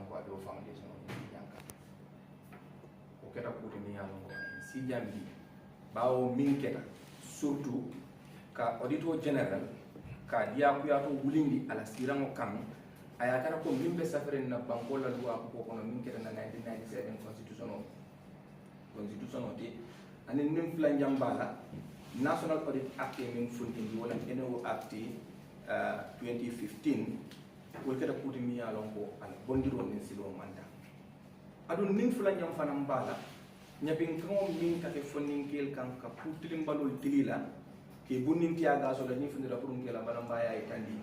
ko ado foundation yanka o keta kuti mi yalon ko si jambi bawo min keta surtout ka auditor general ka diya ku yato wulindi ala sirango kam aya tara ko min be safare na banko la loi ko kono min keta na 1997 constitution oti ani nim flan jambala national audit act min fundi wala NO act 2015 wol keta kuti mi yalon ko ala bondiro nin silo manda adun nim flan jam fanam bala nyabin ko min ka ke fonin kel kan ka putilim balol tilila ke bunnin tiaga so la ni fundi la purum kela balam baya itandi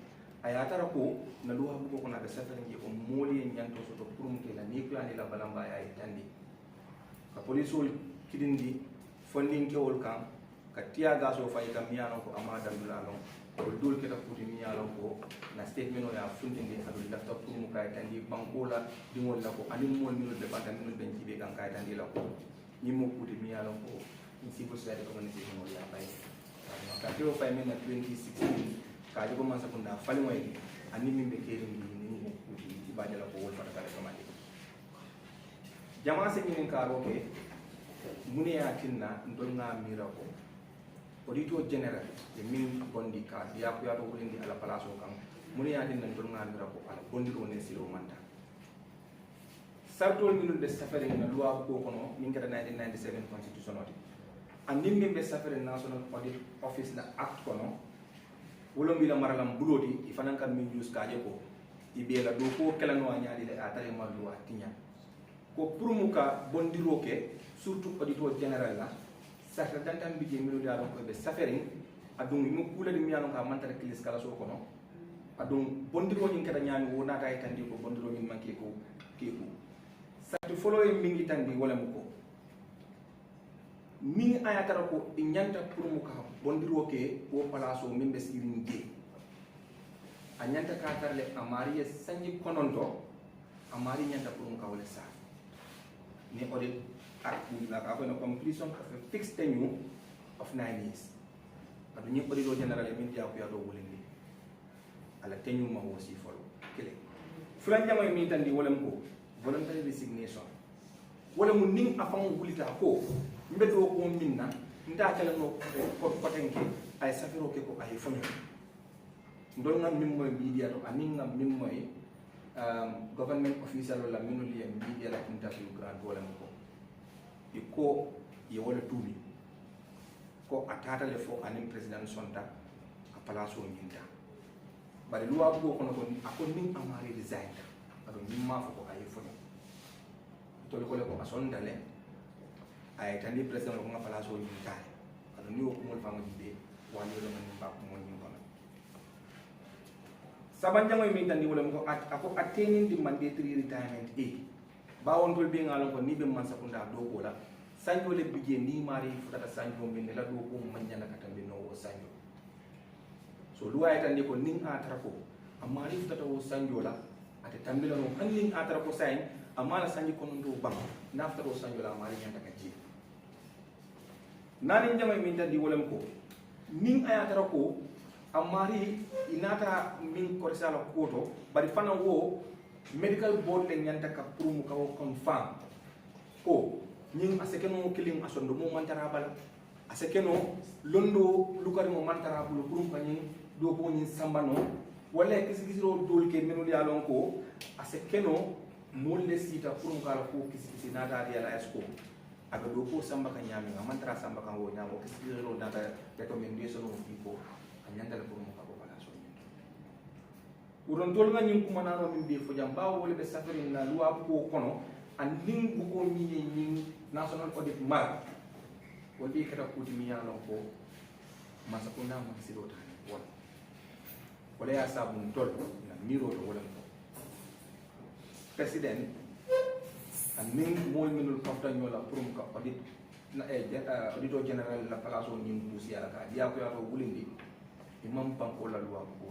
aya tara ko na luha bu ko na be safari ngi ko moli nyanto so to purum kela ni ko ani la balam baya itandi ka polisol kidindi fonin ke wol kan ka tiaga so fay kam yano ko amada dulalo ko dul ke ta puti mi yalo ko na statement o ya fundi ngi adu dafta purum ka itandi bankola dingol la ko ani mol mi de banda mi ben jibe kan ka itandi la ko ni mo puti mi yalo ko ni civil society community mo ya bay kakiro fay men na 2016 kaji ko man sakunda fali moy ani min be keri ni kuti ibade la ko wol fata kala kamali jama se min karo ke muni ya tinna ndol nga mira ko auditor general de min bondi ka ya ko ya to wulindi ala place o kam muni ya tinna ndol nga mira ko ala bondi ro ne silo manta sartol minul be safari na loi ko kono min kada 1997 constitution oti andin min be safari national audit office la act kono wolo mbila maralam buloti ifanan kam min jus kaje ko ibela do ko kelano nyaadi le atare mallu atinya ko purmuka bondiro ke surtout auditor general la sakta dantam bije minu da ko be safari adum mu kula di miyano ka mantare kilis kala so kono adum bondiro nyin kada nyaami wona tay tandi ko bondiro min manke ko keku sakti follow mingi tandi wala mu ko min ayatara ko nyanta pour mu ka bondiro ke o palaso min be sirin je a nyanta ka tarle amari sanji kononto amari nyanta pour mu ka wala sa ni audit act la ka ko no completion of a fixed tenure of 9 years adu ni audit general min dia ko yado wolindi ala tenure ma wosi follow kele fulan jamay min tandi wala ko voluntary resignation wala mu ning afam wulita ko mbedo ko minna nda kala no ko tenke ay safiro ke ko ay fonyo ndol ngam mim moy media to anin ngam mim moy government official wala minul ye media la interview grand wala ko iko ye wala tumi ko atata le fo anin president sonta a palaso minta bari luwa ko kono ko akon nin amari resign ado mimma fo ko ay fonyo to ko le ko asondale ay tandi president ko ngapala so ni tay ado ni ko mol famo jibe wani lo man ba ko mon ni kono sabanja moy min tandi wala ko ako attaining the mandatory retirement age bawon tol be ngalon ko ni be man sakunda do ko la sanjo le bije ni mari futata sanjo min la do ko man nyana katambe no wo sanjo so luwa tandi ko nin atara ko amari futata wo sanjo la ate tambila no hannin atara ko sain amala sanji kono do bam naftaro sanjo la mari nyanta ka ji nani jamay min tandi wolam ko nin ayatara ko amari inata min ko risala koto bari fana wo medical board le nyanta ka pour mu ka confirm ko nin asekeno kilim asondo mo mantara bala asekeno londo lukari mo mantara bulu pour ko nin do ko nin sambano wala kisi ro dol ke menul yalon ko asekeno molle sita pour mu kala ko kisi nada ya la esko aga do ko samba ka nyami amantara samba kan wo nyamo kisi ro data recommendation of people anyanda la pour mu ka ko bala so uron tol nga nyim kuma nano min be fo jamba wala be safari na luwa ko kono andin bu ko mi nyin national audit mar wodi kata ko mi yalo ko masa ko na ma siro ta wala ya sabu tol na miro to wala ko president anin moy minul kafta nyola pour mu ka audit na auditor general la place o nyim busi ala ka dia ko ya to wulindi imam panko la loi ko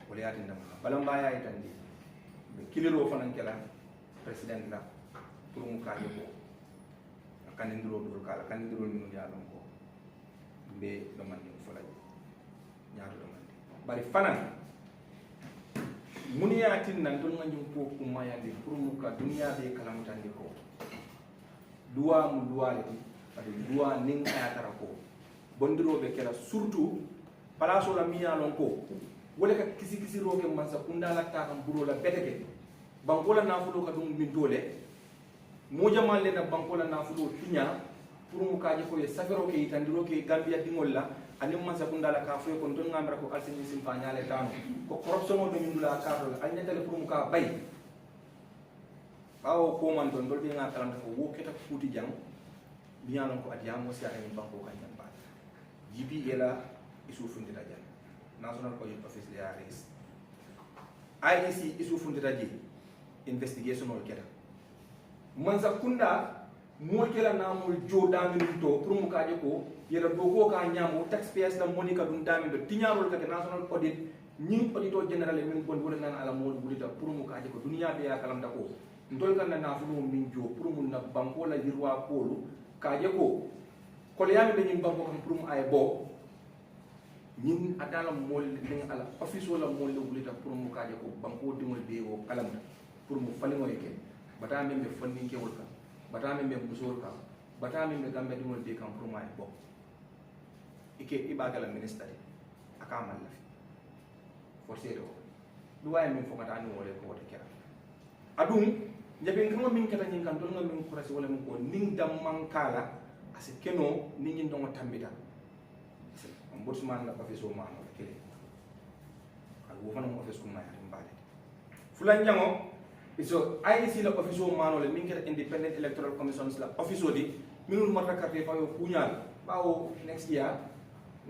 wala ya tinda balam baya itandi be kiliro fanan kala president la pour mu ka yebo kanindiro dul kala kanindiro ni ya lon ko be do man ni fola ñaatu do man bari fanan muniyatin nan don ngajum ko kumayandi pour muka dunya be kalamutandi ko duwa mu duwa le ade duwa ning ayatara ko bondirobe kala surtout palaso la miyalon ko wala ka kisi roke mansa kundala ta kam buro la beteke bankola nafulo ka dum min dole mo jamal le na bankola nafulo tinya pour mu kaje ko ye safero ke itandiro ke gambia dingol la ani mansa kundala ka fo ko don ngamra ko alsini sim fa nyale tano ko corruption mo min dula ka do al nyatale pour mu ka bay bawo ko man don dolbe nga kalam ko wo keta futi jang biyalon ko adiyamo si ani banko kan nyamba jibi ela isu fundi da jang national audit office le aris IEC isu fundi da ji investigation ol keta mansa kunda mo kela na mo joda min to pour mu kaje ko yela do ko ka nyamo taxpayers la monika dum dami do tinyarol ka national audit ñing auditor general min bon wala nan ala mo bulita pour mu kaje ko dunya be ya kalam da ko ndol kan na fu min jo pour mu na banko la yirwa polu kaje ko ko le yami be ñing banko kam pour mu ay bo ñin adala mo le ala office wala mo le bulita pour mu kaje ko banko dimol be wo kalam pour mu fali mo yake bata men be fonni ke wol ka bata men be musor ka bata men be gambe dimol be kam pour mu ay bo ike ibagala minister akamal la forcé do duwaye min fo mata ni wole ko wote kera adum jabe ngama min kata nyin kan don ngam min kurasi wala min ko ning dam mankala ase keno ni nyin dongo tambita ombudsman la office o mano kele al wo fana mo office ko ma yarim bale fulan jango iso IEC la office o mano le min kata independent electoral commissions la office o di minul marta carte fa yo punyal bawo next year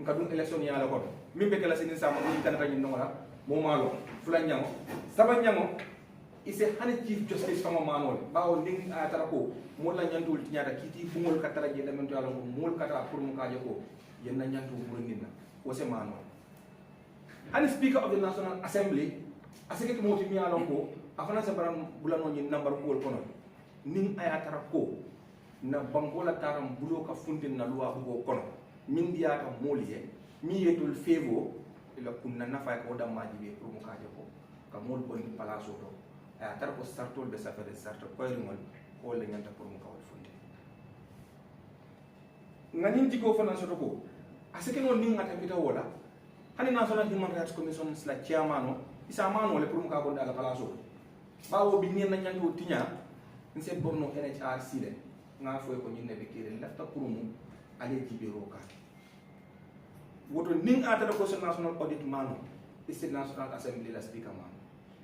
ngadun election ya la ko min be kala sinin sama min tan tan no la mo malo fulan jango saban jango ise hani chief justice fama manol bawo ning atara ko mo la nyantul tinyata kiti bungol katara je damen to yalo mol kata pour mu kaje ko yenna nyantu mo nginna wose manol hani speaker of the national assembly asike mo ti mi yalo ko afana sa baram bulano ni number ko kono ning ayatara ko na bangola taram bulo ka funtin na luwa bugo kono min diata moliye mi yetul fevo ila kunna nafa ko damaji be pour mu kaje ko ka mol boni palaso do tar ko sartol be safare sarto koyringol ko le nyanta pour mu kawal funde nganim jiko fana soto ko asike non ni ngata bita wala hani national human rights commission la chairman isa mano le pour mu ka gonda la palaso bawo bi ni na nyanto tinya nse borno NHRC le nga foy ko nyinde be kire lafta pour mu ale jibero ka woto ning ata ko national audit mano isi national assembly la speaker mano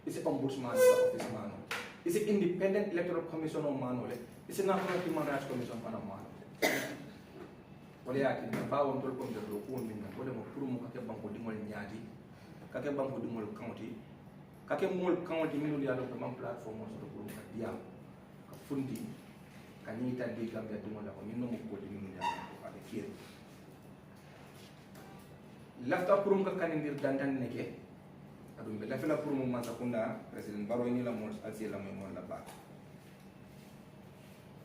isi ombudsman office mano isi independent electoral commission o mano le isi national human rights commission pana mano wala yati na bawon tol ko do ko min na wala mo pour mo kake banko dimol nyaati kake banko dimol county kake mol county minul ya do man platform so ko ka diam ka fundi kanita di gambia dimol ko min no mo ko dimol ya ko ade kire lafta pour mo kanindir dandan neke adum be lafela pour mo mansa kunda president baro ni la mo alsi la mo la ba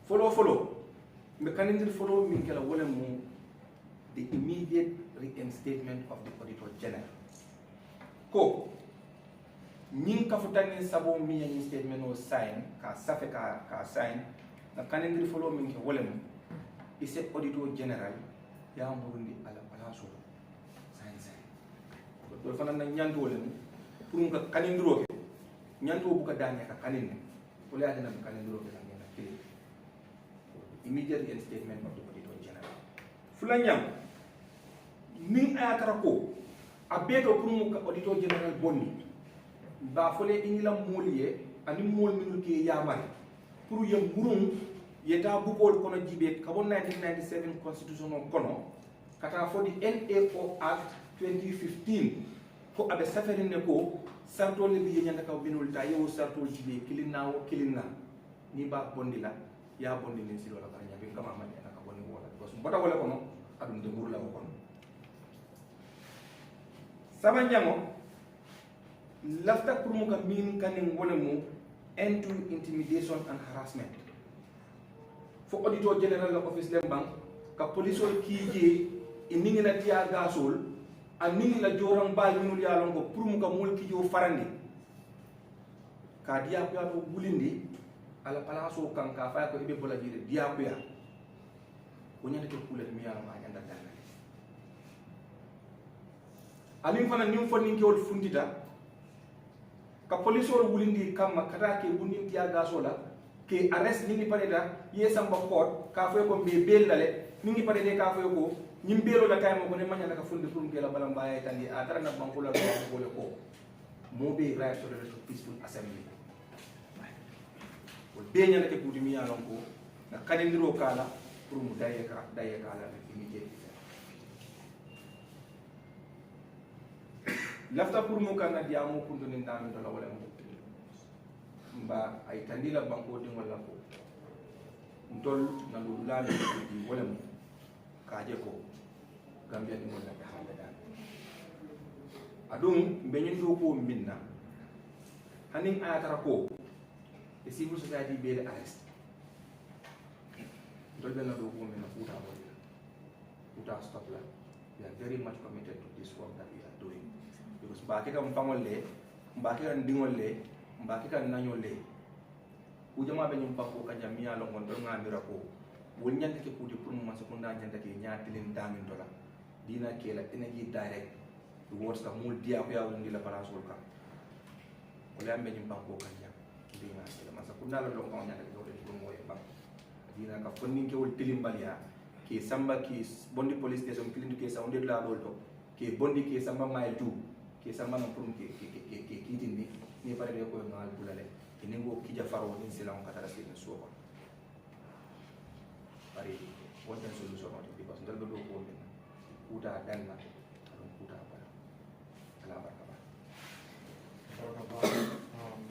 follow me kanindir follow min kala wala mo the immediate reinstatement of the auditor general ko ning ka futani sabo mi yani statement o sign ka safe ka sign na kanindir follow min ke wala mo ise auditor general ya murundi ala palaso do fana na nyanto le pour nga kanindro ke nyanto bu ka danya ka kanine ko le adana kanindro ke la ngena kile immediate reinstatement of the auditor general fulanyam min ayatara ko abeto pour mu ka auditor general bonni ba fole inila moliye ani mol minul ke yamare pour yem murum yeta bu ko kono jibe ka bon 1997 constitution kono kata fo di NAO Act 2015 ko abe saferinde ko sartol bi nyanda ka binul ta yewo sartol jibe kilinna ni ba bondila ya bondi ni silo la barnya be kama amane na ka bonni wala ko so bota wala kono adum de murla ko kono sabanjango lafta pour mu ka min kanin wala mu end to intimidation and harassment fo auditor general of office lembang ka police kije iningi na tiya gasol aningi la jorang bal minul yalon ko pour mu ka mol kijo farandi ka dia ko to bulindi ala palaso kan ka fa ko ibe bola jire dia ko ya ko nyande ko kulet mi yalla ma nyanda dal alim fana nim fonni ke wol fundita ka police wol wulindi kamma kata ke bundin tiya gasola ke arrest ni pareda yesamba court ka fo ko be bellale ni parede ka fo ko nyim belo la kay mo ko ne manya la ka fundi pour ke la balam baye tandi a tara na banko la ko le ko mo be right to the peaceful assembly wol be nyana ke pudi mi yalon ko na kadindiro kala pour mu daye ka la immediately lafta pour mu kan dia mo kunto ni ndam do la wala mo mba ay tandila banko di wala ko ndol na lu la di wala mo kaje ko gambia di wala ka hande dal adum benyin do ko minna hanin ayatara ko e civil society be arrest ndol benna do ko minna futa wala futa stop la we are very much committed to this work that we are doing because mbake kam fangolle mbake kan dingolle mbake kan nanyolle ujama be nyum pakko ka jamia lo ngon do ngamira ko won nyante ke kuti pour mo sakunda nyante ke nyaatilin damin dola dina ke la energy direct towards ka mul dia ko ya woni la parasol ka ko le ambe nyum pakko ka jam dina ke la sakunda lo ko nyante ko de pour mo e bak dina ka fonni ke wol tilimbalia ke samba ki bondi police station kilindi ke sawde la dol to ke bondi ke samba mile 2 ke samba no pour ke kitindi ni pare de ko ngal bulale ningo kija faro ni sila on katara sila suwa bari wonten solution on because ndal do ko min kuta danna don kuta bara ala barka ba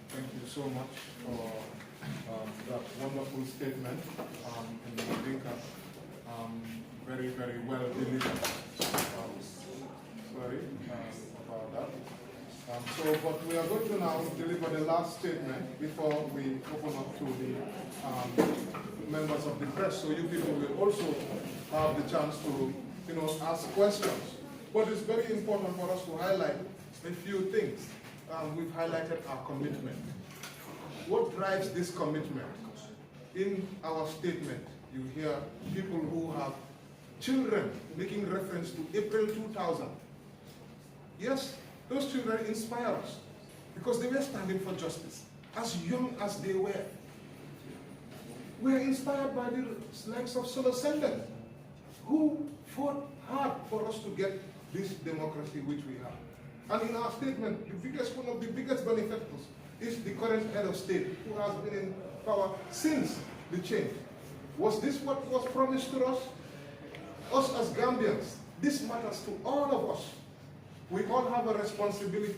thank you so much for that wonderful statement in the Dinka, very well delivered. Sorry about that. But we are going to now deliver the last statement before we open up to the members of the press, so you people will also have the chance to, ask questions. But it's very important for us to highlight a few things. We've highlighted our commitment. What drives this commitment? In our statement, you hear people who have children making reference to April 2000. Yes, those children inspire us because they were standing for justice, as young as they were. We are inspired by the likes of Solo Senden, who fought hard for us to get this democracy which we have. And in our statement, one of the biggest benefactors is the current head of state, who has been in power since the change. Was this what was promised to us? Us as Gambians, this matters to all of us. We all have a responsibility,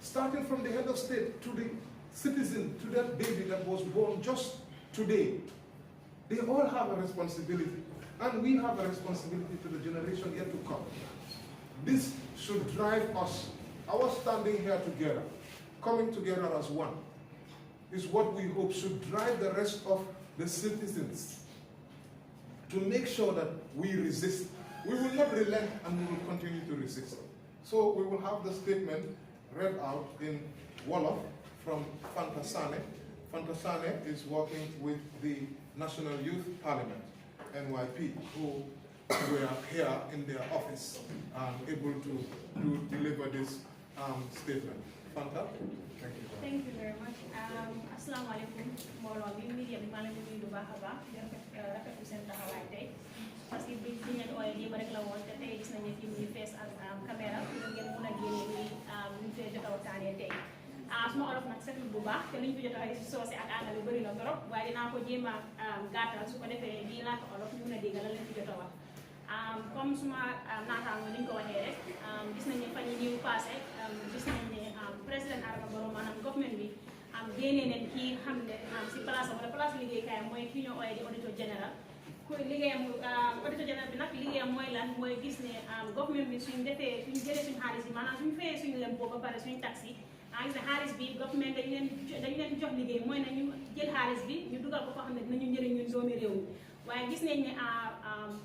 starting from the head of state to the citizen, to that baby that was born just today. They all have a responsibility, and we have a responsibility to the generation yet to come. This should drive us. Our standing here together, coming together as one, is what we hope should drive the rest of the citizens to make sure that we resist. We will not relent, and we will continue to resist. So we will have the statement read out in Wolof from Fantasane. Fantasane is working with the National Youth Parliament, NYP, who were here in their office able to deliver this statement. Fanta, thank you. Thank you very much. Assalamu alaikum. Molo bi media bi malam bi du baax baax rafet bu sen taxaway tay parce que bi ñen oy di ba rek la won te tay gis nañu fi ñu fess ak caméra pour ngeen mëna gëné ni ñu fay jotaw waxtane tay suma olof nak setul bu baax te liñ fi jotaw ci sossé ak angal yu bari na torop waye dina ko jema gatal su ko defé di la ko olof ñu mëna déggal lañ fi jotaw wax comme suma naataango ni ñu ko waxee rek gis nañu fan yi ñu passé gis nañu ne président Adama Barrow maanaam government bi génnee nañ kii xam ne si place wala place liggéeykaay mooy kii ñoo ooyee di auditor général ku liggéeyam auditor général bi nag liggéeyam mooy lan mooy gis ne government bi suñ jëlee suñ xaalis yi maanaam suñ fayee suñu lempo ba pare suñu taxi gis ne xaalis bi government dañu leen jox liggéey mooy na ñu jël xaalis bi ñu dugal ko foo xam ne dinañu njëriñ ñun doomi réew mi waaye gis nañ ne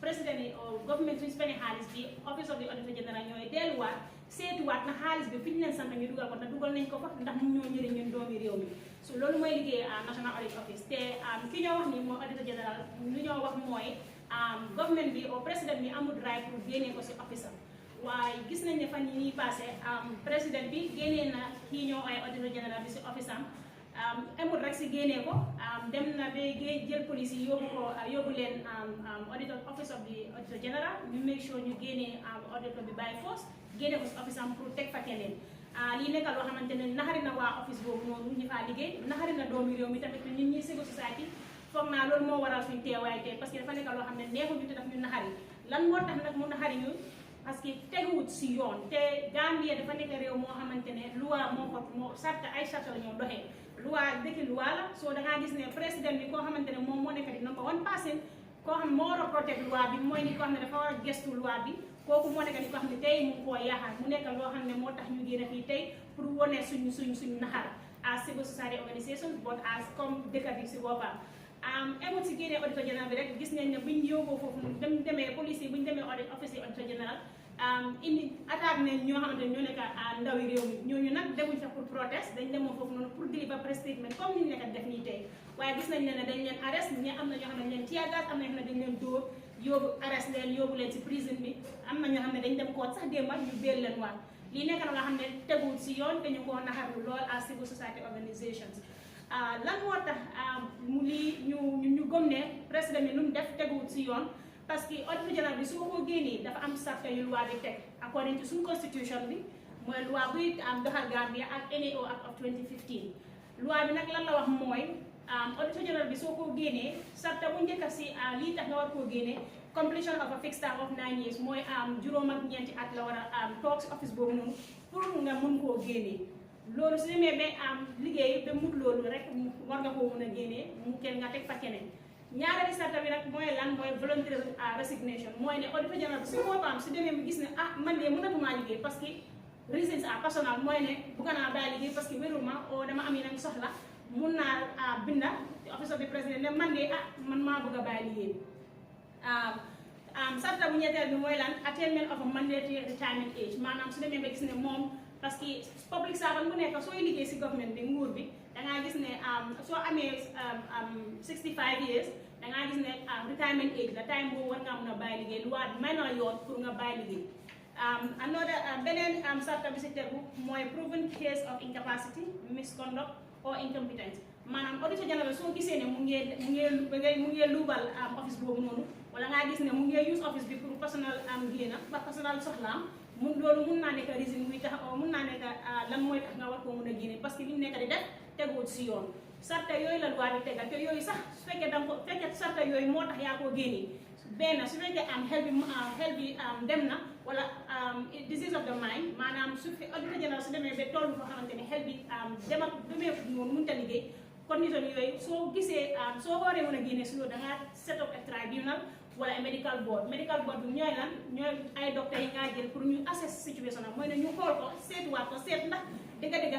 président yi government suñu spending xaalis bi office of the auditor général ñooy delluwaat seetuwaat na xaalis bi fi ñu leen sant ñu dugal ko na dugal nañ ko fa ndax mu ñoo njëriñ ñun doomi réew mi so loolu mooy liggéey National Audit Office te ki ñoo wax ni mooy auditor général lu ñoo wax mooy government bi au président bi amul right pour génnee ko si office am waaye gis nañ ne fan yi ñuy passé président bi génnee na kii ñoo ay auditor général bi si office am amul rek si génnee ko dem na ba jël police yi yóbbu leen auditor office of the auditor general ñu make sure ñu génnee auditor bi by force génne ko si office am pour teg fa keneen lii nekk loo xamante ne naxari na waa office boobu noonu ñu faa liggéey naxari na doomi réew mi tamit ñun ñi civil society foog naa loolu moo waral suñu teewaay tey parce que dafa nekk loo xam ne neexuñu te daf ñu naxari lan moo tax nag mu naxari ñu parce que teguwut si yoon te Gambia dafa nekk réew moo xamante ne loi moo sarta ay sarta la ñoo doxee loi dëkki loi la soo dangaa gis ne président bi koo xamante ne moom moo nekk di number 1 person koo xam moo war a protect loi bi mooy ni koo xam ne dafa war a gestu loi bi kooku moo nekk ni koo xam ne tey mu ngi koo yaaxal mu nekk loo xam ne moo tax ñu génn fii tey pour wone suñu naxar as civil society organisation but as comme dëkk bi si boppam emut si génnee auditor général bi rek gis nañ ne buñ yóbboo foofu demee police yi buñ demee audit office yi auditor général indi attaque nañ ñoo xamante ne ñoo nekk ndawi réew mi ñooñu nag demuñ sax pour protest dañ demoon foofu noonu pour deliver press statement comme ni ñu nekk def nii tey waaye gis nañ ne dañ leen arrest ñi am na ñoo xam ne dañ leen tear gas am na ñoo xam ne dañ leen dóor yóbbu arrest leen yóbbu leen si prison bi am na ñoo xam ne dañ dem koot sax démb ñu béel leen waat lii nekk na nga xam ne teguwul si yoon te ñu ko naxarlu lool as civil society organisations lan moo tax mu lii ñu gëm ne président bi lu mu def teguwul si yoon parce que auditor général bi su ma ko génnee dafa am sarta yu loi bi teg according to suñu constitution bi mooy loi buy doxal Gambia ak NAO Act of 2015 loi bi nag lan la wax mooy auditor général bi soo ko génnee sarta bu njëkk si lii tax nga war koo génnee completion of a fixed term of 9 years mooy juróom ak ñeenti at la war a toog si office boobu noonu pour nga mun koo génnee loolu su demee ba liggéey ba mut loolu rek war nga koo mun a génnee mu kenn nga teg fa keneen ñaareelu sarta bi nag mooy lan mooy voluntary resignation mooy ne auditor général bi su boppam su demee mu gis ne man de mënatumaa liggéey parce que reasons personnel mooy ne bëgg naa bàyyi liggéey parce que wéruma o dama am yeneen soxla mun naa binda office of the president ne man de man maa bëgg a bàyyi liggéey sarta bu ñetteel bi mooy lan attainment of a mandatory retirement age maanaam su demee ba gis ne moom parce que public servant bu nekk sooy liggéey si government bi nguur bi dangaa gis ne soo amee 65 years dangaa gis ne retirement age la time boobu war ngaa mun a bàyyi liggéey lu waa may na yoon pour nga bàyyi liggéey beneen sarta bi si tegu mooy proven case of incapacity misconduct or incompetence maanaam auditor général soo gisee ne mu ngee luubal office boobu noonu wala ngaa gis ne mu ngee use office bi pour personnel génn ba personnel soxlaam loolu mun naa nekk reason muy tax mun naa nekk lan mooy tax nga war koo mun a génne parce que li mu nekk di def teguwut si yoon sarta yooyu la loi bi tegal te yooyu sax su fekkee danga ko fekkee sarta yooyu moo tax yaa koo génne benn su fekkee xel bi dem na wala disease of the mind maanaam su fi auditor général su demee ba toll foo xamante ne xel bi demee noonu mënut a liggéey condition yooyu soo gisee soo waree mën a génne si loolu dangaa set up a tribunal wala ay medical board bi ñooy lan ñooy ay docteurs yi ngaa jël pour ñu assess situation am mooy ne ñu xool ko seetuwaat ko seet ndax dëgg-dëgg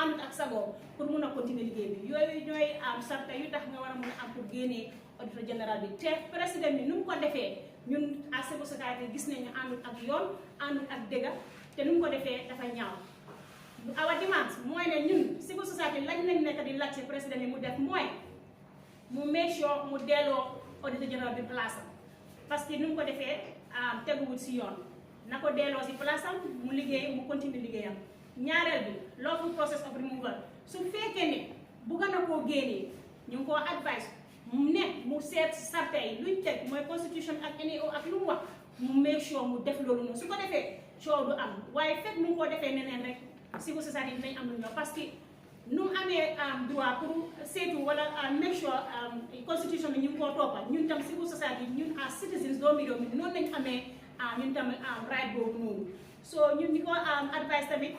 ànd ak sagoo pour mun a continuer liggéey bi yooyu ñooy sarta yu tax nga war a mun a am pour génnee auditor général bi te président bi nu mu ko defee ñun à civil society gis nañu àndul ak yoon àndul ak dëgg te nu mu ko defee dafa ñaaw our demands mooy ne ñun civil society lañ nañ nekk di laajte président bi mu def mooy mu make sure mu delloo auditor général bi place am parce que nu mu ko defee teguwul si yoon na ko delloo si place am mu liggéey mu continue liggéeyam ñaareel bi lawful process of removal su fekkee ne bugg na koo génnee ñu ngi koo advice mu ne mu seet sarta yi luñ teg mooy constitution ak NAO ak lu mu wax mu make sure mu def loolu noonu su ko defee coow du am waaye fekk mu ngi koo defee neneen rek civil society dinañ am lu ñëw parce que nu mu amee droit pour seetu wala make sure constitution bi ñu ngi koo toppal ñun tam civil society ñun as citizens doomi réew mi noonu lañ amee ñun tam right boobu noonu so ñun ñi ko advice tamit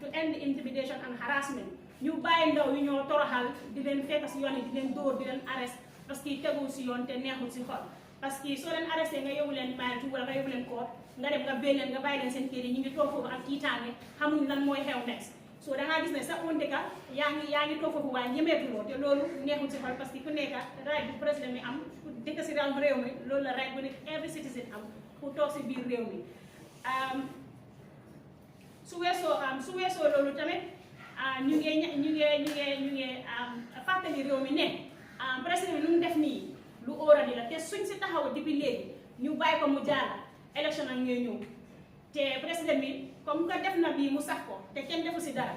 to end intimidation and harassment ñu bàyyi ndaw yi ñoo toroxal di leen fekk si yoon yi di leen dóor di leen arrest parce que tegul si yoon te neexul si xol parce que soo leen arresté nga yóbbu leen bàyyi wala nga yóbbu leen koot nga dem nga béy leen nga bàyyi leen seen kër yi ñu ngi toog foofu ak tiitaange xamuñ lan mooy xew next so dangaa gis ne sa on dëkka yaa ngi toog foofu waaye ñemeetuloo te loolu neexul si xol parce que ku nekk right bu président mi am ku dëkk si réew mi loolu la right bu nekk every citizen am pour toog si biir réew mi su weesoo loolu tamit ñu ngi fàttali réew mi ne président bi lu mu def nii lu óoradi la te suñ si taxaw depuis léegi ñu bàyyi ko mu jaala élection ak ñooy ñëw te président bi comme que def na bii mu sax ko te kenn defu si dara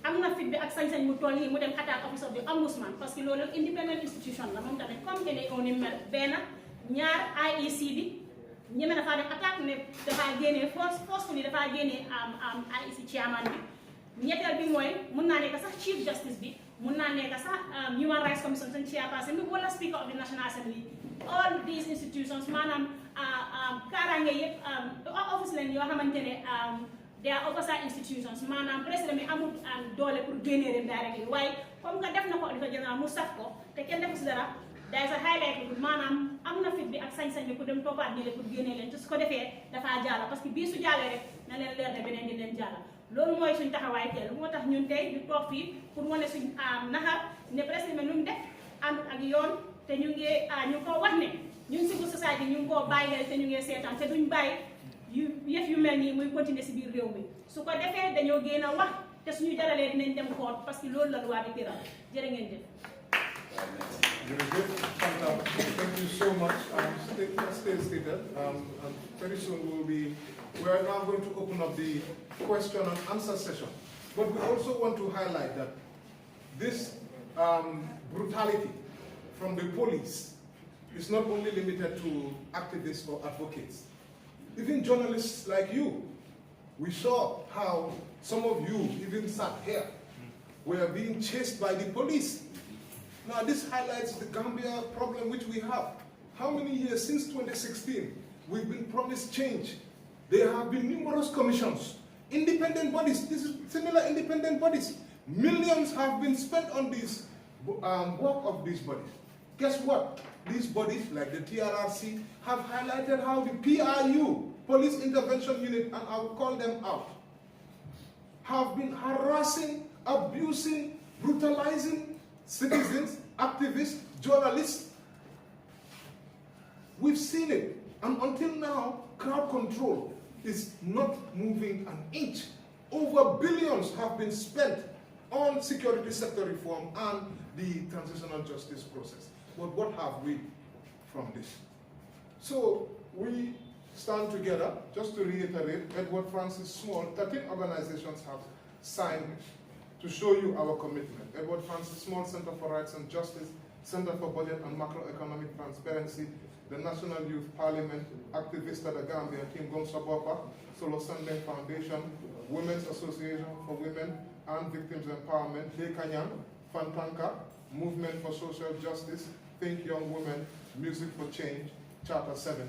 am na fit bi ak sañ-sañ mu toll nii mu dem attaque office of the ombudsman parce que loolu independent institution la moom tamit comme que ne on est mel benn ñaar IEC bi ñeme dafaa def attaque ne dafaa génnee forcefully dafaa génnee IEC chairman bi ñetteel bi mooy mun naa nekk sax chief justice bi mun naa nekk sax human rights commission seen chairperson bi wala speaker of the national assembly all these institutions maanaam kaaraange yëpp office leen yoo xamante ne they are oversight institutions maanaam président bi amul doole pour génnee leen directly waaye comme que def na ko auditor général mu saf ko te kenn defu si dara day sa highlight bi maanaam am na fit bi ak sañ-sañ bi pour dem toppaat ñële pour génnee leen te su ko defee dafaa jaala parce que bii su jaalee rek na leen leer ne beneen di leen jaala loolu mooy suñ taxawaay teel moo tax ñun tey ñu toog fii pour wane suñ naxar ne président bi lu mu def àndut ak yoon te ñu ngi ko wax ne ñun civil society ñu ngi koo bàyyi te ñu ngi seetaan te duñ bàyyi yëf yu mel nii muy continuer si biir réew mi su ko defee dañoo génn a wax te suñu jaralee dinañ dem xool parce que loolu la loi bi tëral jërë ngeen jëf. Thank you so much. Stay seated. And very soon we are now going to open up the question and answer session. But we also want to highlight that this brutality from the police is not only limited to activists or advocates. Even journalists like you, we saw how some of you even sat here were being chased by the police. Now this highlights the Gambia problem which we have. How many years since 2016 we've been promised change? There have been numerous commissions, independent bodies, this is similar independent bodies. Millions have been spent on this work of these bodies. Guess what? These bodies, like the TRRC, have highlighted how the PRU, Police Intervention Unit, and I will call them out, have been harassing, abusing, brutalizing citizens, activists, journalists. We've seen it, and until now, crowd control is not moving an inch. Over billions have been spent on security sector reform and the transitional justice process. But what have we from this? So we stand together, just to reiterate, Edward Francis Small, 13 organizations have signed to show you our commitment. Edward Francis Small, Center for Rights and Justice, Center for Budget and Macroeconomic Transparency, the National Youth Parliament, Activista de Gambia, Team Gomsabopa, Solo Sunday Foundation, Women's Association for Women and Victims Empowerment, Lekanyan, Fantanka, Movement for Social Justice, Think Young Women, Music for Change, Charter 70.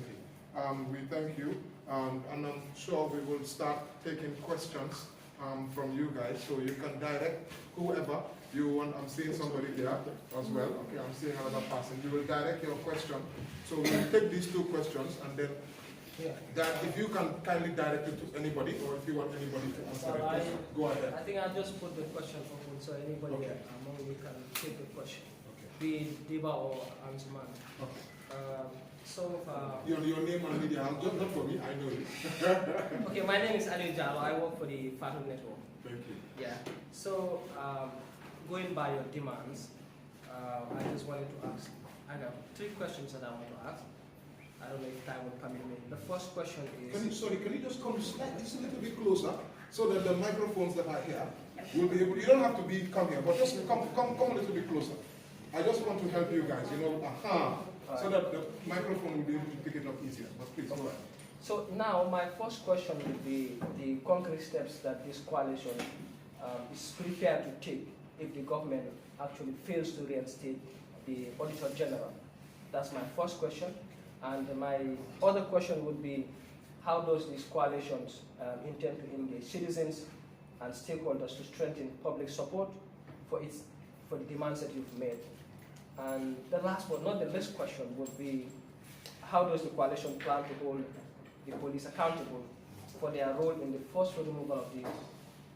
We thank you, and I'm sure we will start taking questions from you guys, so you can direct whoever you want. I'm seeing somebody there as well. Okay, I'm seeing another person. You will direct your question. So we'll take these two questions, and then that if you can kindly direct it to anybody, or if you want anybody to answer it, go ahead. I think I'll just put the question forward, so anybody among you can take the question. Okay. Be it Diba or Ansuman. Okay. Your name and media, not for me, I know you. Okay, my name is Ali Jalo. I work for the Fatum Network. Thank you. Yeah. So, going by your demands, I just wanted to ask. I have 3 questions that I want to ask. I don't know if time will permit me. The first question is. Can you just come just a little bit closer so that the microphones that are here will be able. You don't have to come here, but just come a little bit closer. I just want to help you guys. So that the microphone will be able to pick it up easier. But please, all right. So now my first question would be the concrete steps that this coalition is prepared to take if the government actually fails to reinstate the Auditor General. That's my first question. And my other question would be, how does this coalition intend to engage citizens and stakeholders to strengthen public support for the demands that you've made? And the last but not the least question would be, how does the coalition plan to hold the police accountable for their role in the forceful removal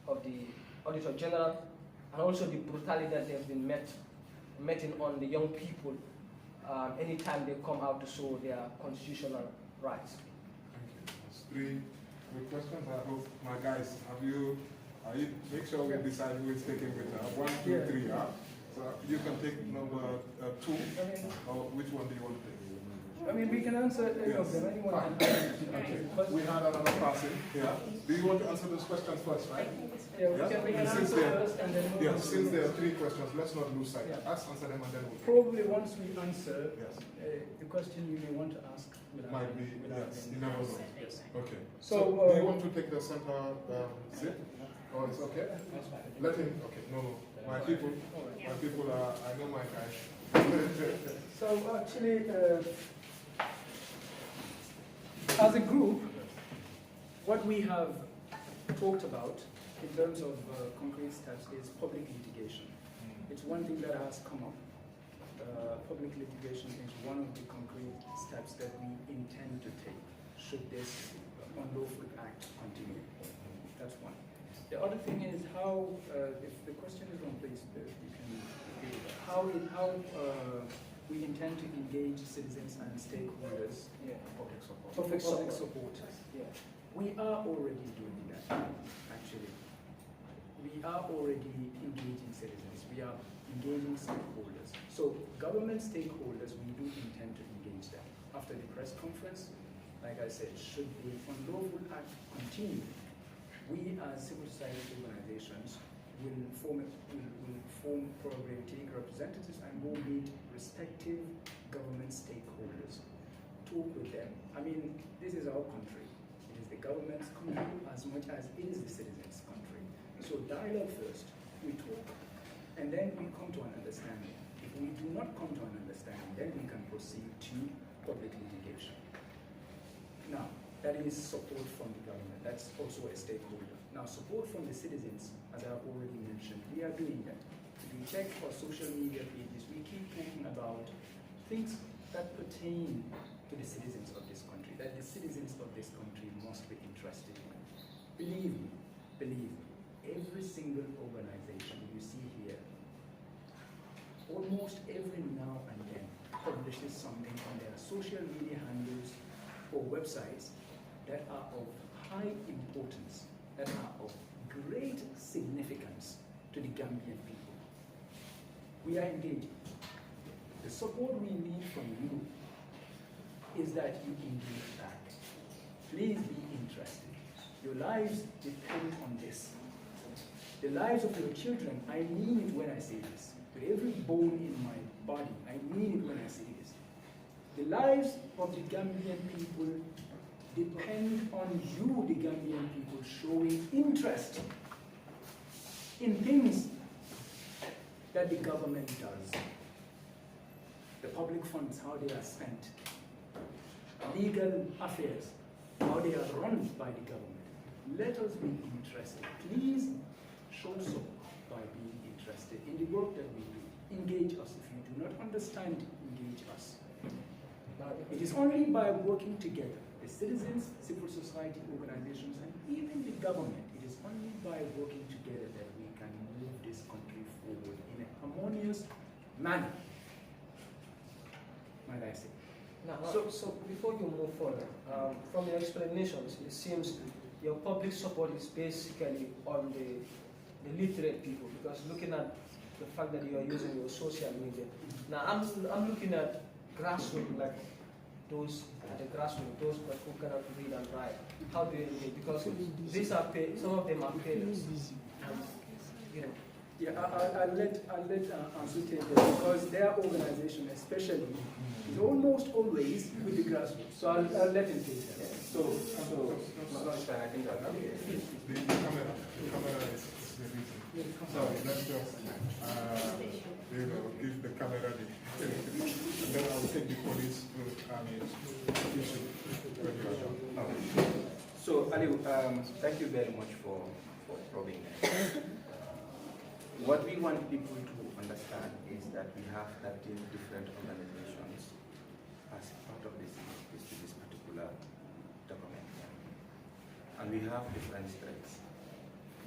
of the Auditor General, and also the brutality that they've been meting on the young people anytime they come out to show their constitutional rights? Thank you. That's 3 with questions? I hope my guys, make sure we decide who is taking which. 1, 2, 3, So you can take number 2, or which one do you want to take? I mean, we can answer any of them. Anyone can Okay. We had another person here. Do you want to answer those questions first, right? Yeah, we can answer first and then move on. Since there are 3 questions, let's not lose sight. Us answer them and then we'll Probably once we answer, Yes. the question you may want to ask Might be, yes, you never know. Yes. Okay. So, Do you want to take the center seat? Oh, it's okay? Let him, okay, no. My people are, I know my guys. So actually, as a group, what we have talked about in terms of concrete steps is public litigation. It's one thing that has come up. Public litigation is one of the concrete steps that we intend to take should this unlawful act continue. That's one. The other thing is how, if the question is wrong, please, you can repeat it. How we intend to engage citizens and stakeholders. Yeah. Public supporters. Yeah. We are already doing that, actually. We are already engaging citizens. We are engaging stakeholders. So government stakeholders, we do intend to engage them. After the press conference, like I said, should the unlawful act continue, we as civil society organizations will form probably take representatives and go meet respective government stakeholders, talk with them. I mean, this is our country. It is the government's country as much as it is the citizens' country. So dialogue first, we talk, and then we come to an understanding. If we do not come to an understanding, then we can proceed to public litigation. Now, that is support from the government. That's also a stakeholder. Now, support from the citizens, as I've already mentioned, we are doing that. If you check our social media pages, we keep talking about things that pertain to the citizens of this country, that the citizens of this country must be interested in. Believe me, every single organization you see here, almost every now and then, publishes something on their social media handles or websites that are of high importance, that are of great significance to the Gambian people. We are engaging. The support we need from you is that you engage back. Please be interested. Your lives depend on this. The lives of your children, I mean it when I say this. With every bone in my body, I mean it when I say this. The lives of the Gambian people depend on you, the Gambian people, showing interest in things that the government does. The public funds, how they are spent. Legal affairs, how they are run by the government. Let us be interested. Please show so by being interested in the work that we do. Engage us. If you do not understand, engage us. It is only by working together, the citizens, civil society organizations, and even the government, it is only by working together that we can move this country forward in a harmonious manner. Might I say? Now, so before you move further, from your explanations, it seems your public support is basically on the literate people, because looking at the fact that you are using your social media. Now, I'm looking at grassroots, like those at the grassroots, those who cannot read and write. How do you engage? Because these are some of them are parents. You know. Yeah, I'll let Ansu take it, because their organization especially is almost always with the grassroots. So I'll let him take it. So I think that the camera is the reason. So let's just give the camera the and then I'll take the police issue when you are done. So Ali, thank you very much for probing that. What we want people to understand is that we have 13 different organizations as part of this particular document. And we have different strengths.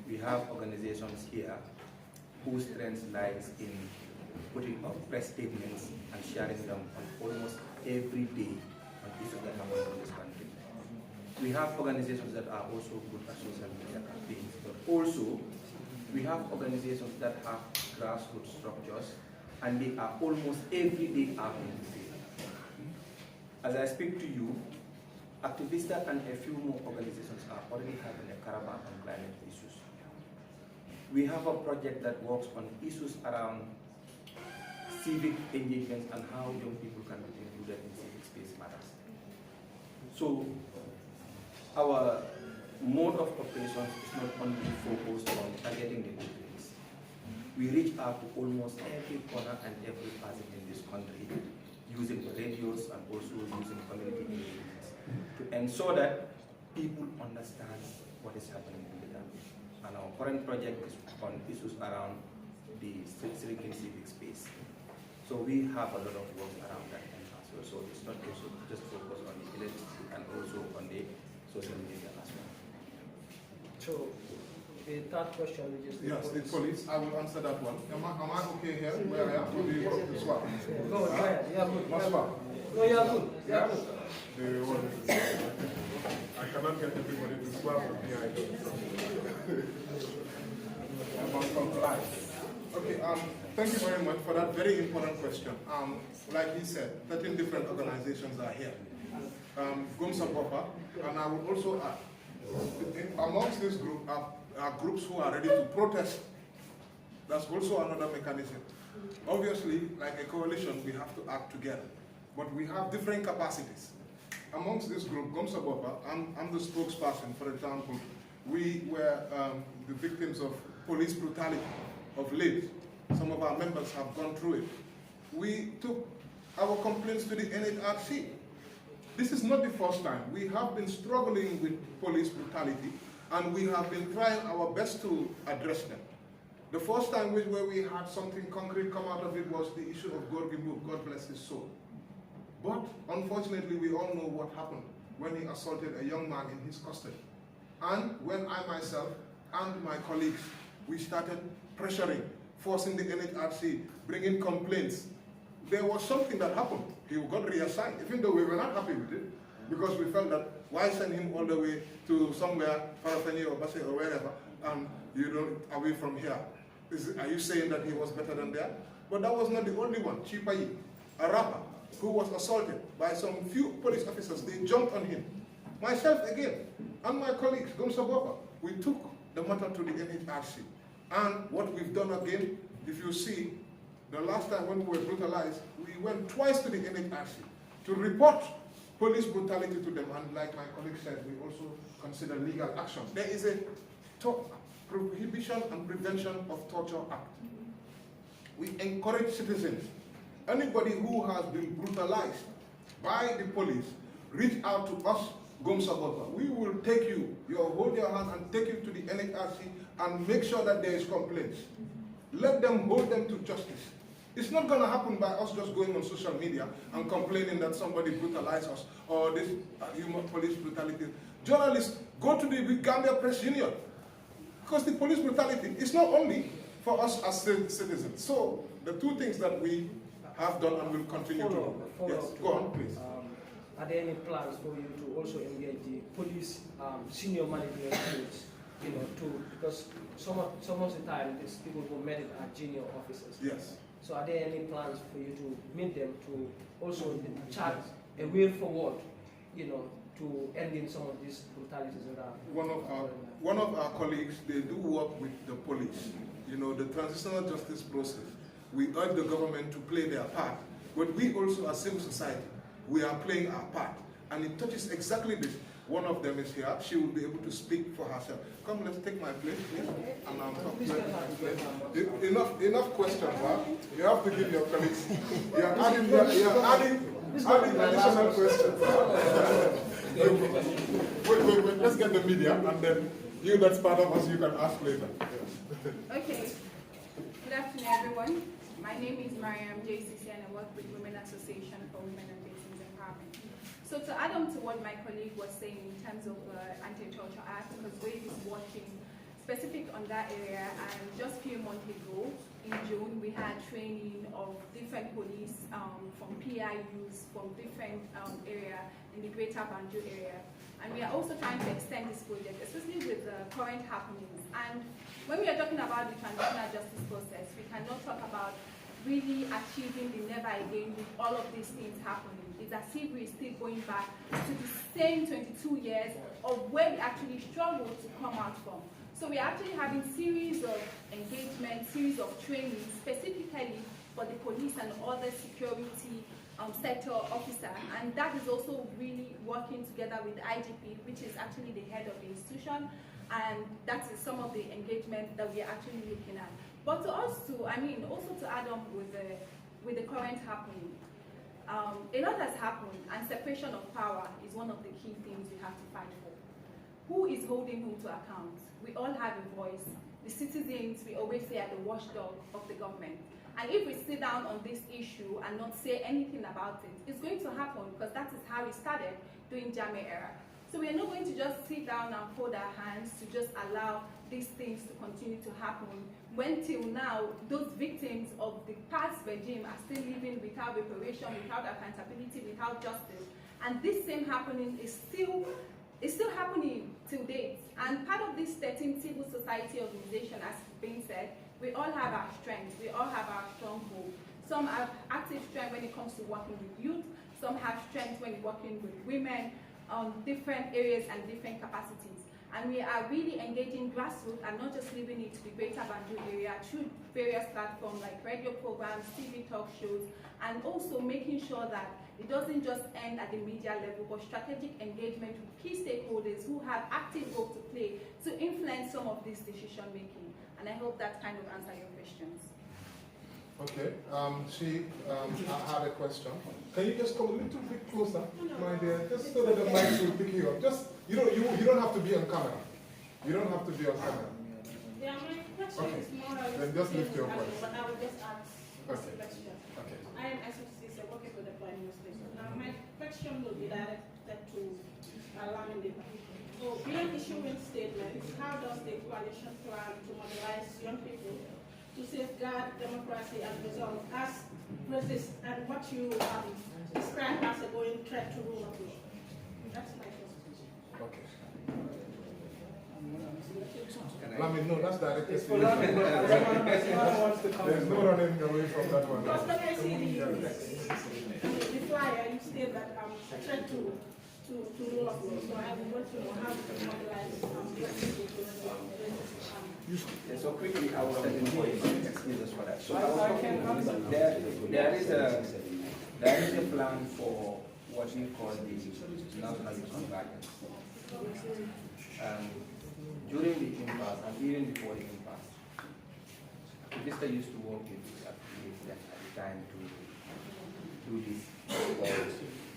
We have organizations here whose strength lies in putting up press statements and sharing them on almost every day on issues that happen in this country. We have organizations that are also good at social media campaigns, but also we have organizations that have grassroots structures, and they are almost every day out in the field. As I speak to you, Activista and a few more organizations are already having a caravan on climate issues. We have a project that works on issues around civic engagement and how young people can be included in civic space matters. So our mode of operations is not only focused on targeting the communities. We reach out to almost every corner and every person in this country using radios and also using community engagements to ensure that people understand what is happening in the town. And our current project is on issues around the civic space. So we have a lot of work around that as well. So it's not also just focused on the electricity and also on the social media as well. So the third question, which is the police. I will answer that one. Am I okay here where I am? Or do you want to swap? Go ahead. Yeah, good. Must swap. No, you're good. You're good. I cannot get everybody to swap with me. I must comply. Okay. Thank you very much for that very important question. Like he said, 13 different organizations are here. Gumsa Bopa, and I will also add, amongst this group are groups who are ready to protest. That's also another mechanism. Obviously, like a coalition, we have to act together, but we have different capacities. Amongst this group, Gumsa Bopa, I'm the spokesperson. For example, we were the victims of police brutality of late. Some of our members have gone through it. We took our complaints to the NHRC. This is not the first time. We have been struggling with police brutality, and we have been trying our best to address them. The first time where we had something concrete come out of it was the issue of Gorgibu, God bless his soul. But unfortunately, we all know what happened when he assaulted a young man in his custody. And when I myself and my colleagues, we started pressuring, forcing the NHRC, bringing complaints. There was something that happened. He got reassigned, even though we were not happy with it, because we felt that why send him all the way to somewhere, Parafeni or Basse or wherever, and away from here? Are you saying that he was better than that? But that was not the only one. Chipayi, a rapper, who was assaulted by some few police officers. They jumped on him. Myself again, and my colleagues, Gumsa Bopa, we took the matter to the NHRC. And what we've done again, if you see, the last time when we were brutalized, we went twice to the NHRC to report police brutality to them. And like my colleague said, we also consider legal action. There is a Prohibition and Prevention of Torture Act. We encourage citizens, anybody who has been brutalized by the police, reach out to us, Gumsa Bopa. We will take you, hold your hand and take you to the NHRC and make sure that there is complaints. Let them hold them to justice. It's not going to happen by us just going on social media and complaining that somebody brutalized us or this human police brutality. Journalists, go to the Gambia Press Union, because the police brutality is not only for us as citizens. So the two things that we have done and will continue to do. Yes, go on, please. Are there any plans for you to also engage the police senior management units? Because some of the time these people who met it are junior officers. Yes. So are there any plans for you to meet them to also chart a way forward, to ending some of these brutalities that are? One of our colleagues, they do work with the police. The transitional justice process. We urge the government to play their part, but we also as civil society, we are playing our part. And it touches exactly this. One of them is here. She will be able to speak for herself. Come, let's take my place, please. And I'm enough questions, huh? You have to give your colleagues. You're adding additional questions. Wait, let's get the media, and then you that's part of us, you can ask later. Okay. Good afternoon, everyone. My name is Mariam JCC, and I work with Women Association for Women and Victims Empowerment. So to add on to what my colleague was saying in terms of Anti-Torture Act, because Wave is working specific on that area, and just a few months ago, in June, we had training of different police from PIUs from different area in the Greater Banjul area. And we are also trying to extend this project, especially with the current happenings. And when we are talking about the transitional justice process, we cannot talk about really achieving the never again with all of these things happening. It's as if we're still going back to the same 22 years of where we actually struggled to come out from. So we're actually having series of engagement, series of training specifically for the police and other security sector officer, and that is also really working together with the IGP, which is actually the head of the institution, and that is some of the engagement that we are actually looking at. But to also to add on with the current happening, a lot has happened, and separation of power is one of the key things we have to fight for. Who is holding whom to account? We all have a voice. The citizens, we always say, are the watchdog of the government. And if we sit down on this issue and not say anything about it, it's going to happen, because that is how we started during Jammeh era. So we are not going to just sit down and fold our hands to just allow these things to continue to happen, when till now, those victims of the past regime are still living without reparation, without accountability, without justice. And this same happening is still happening till date. And part of this 13th civil society organization, as being said, we all have our strengths, we all have our stronghold. Some have active strength when it comes to working with youth, some have strength when working with women on different areas and different capacities. And we are really engaging grassroots and not just leaving it to the greater Banjul area through various platforms like radio programs, TV talk shows, and also making sure that it doesn't just end at the media level, but strategic engagement with key stakeholders who have active role to play to influence some of this decision making. And I hope that kind of answers your questions. Okay, I had a question. Can you just come a little bit closer, my dear, just so that the mic will pick you up. Just, you don't have to be on camera. You don't have to be on camera. Yeah, my question is more or less. Then just lift your voice. But I will just ask a question. Okay. I am SFCC, working with the Prime Minister. Now, my question will be directed to Lamine. So, beyond issuing statements, how does the coalition plan to mobilize young people to safeguard democracy and resist and what you describe as a growing threat to rule of law? That's my question. Okay. No, that's directed to you. There's no running away from that one. Because when I see the flyer, you state that a threat to rule of law. So I want to know how to mobilize so quickly, I was telling you, excuse us for that. So I was talking, there is a plan for what we call the national convergence. During the impasse and even before the impasse, the minister used to work with this at the time to do this called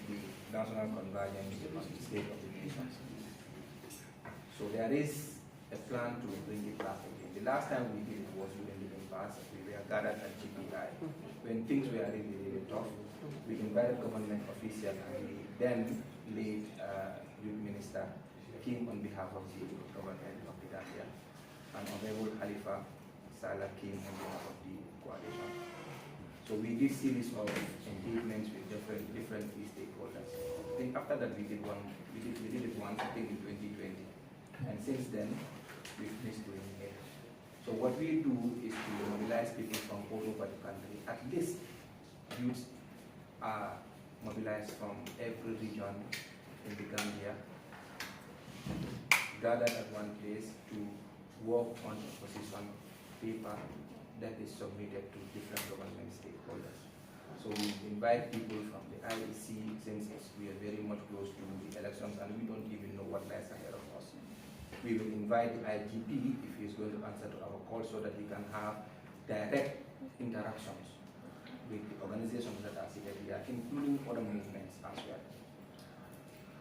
the national convergence on the state of the nation. So there is a plan to bring it back again. The last time we did it was during the impasse. We were gathered at GPI when things were really, really tough. We invited government officials and the then late youth minister came on behalf of the government of the Gambia, and Honorable Khalifa Salah came on behalf of the coalition. So we did series of engagements with different key stakeholders. I think after that we did it once, I think in 2020, and since then we finished doing it. So what we do is to mobilize people from all over the country. At least youths are mobilized from every region in the Gambia, gathered at one place to work on a position paper that is submitted to different government stakeholders. So we invite people from the IEC, since we are very much close to the elections and we don't even know what lies ahead of us. We will invite the IGP if he is going to answer to our call so that we can have direct interactions with the organizations that are seated here, including other movements as well.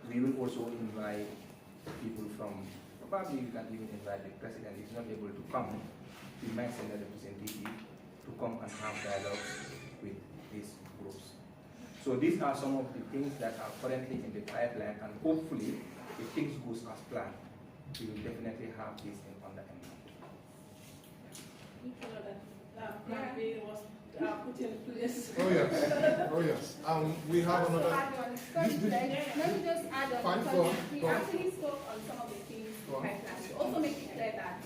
We will also invite people from, probably we can even invite the president if he's not able to come, we might send a representative to come and have dialogues with these groups. So these are some of the things that are currently in the pipeline, and hopefully, if things goes as planned, we will definitely have this in under hand. Plan B was put into this. Oh yes, oh yes. We have Also another. add on, sorry, let me just add on, Fine, because go on, we go on. actually spoke on some of the things Go on. pipeline. To also make it clear that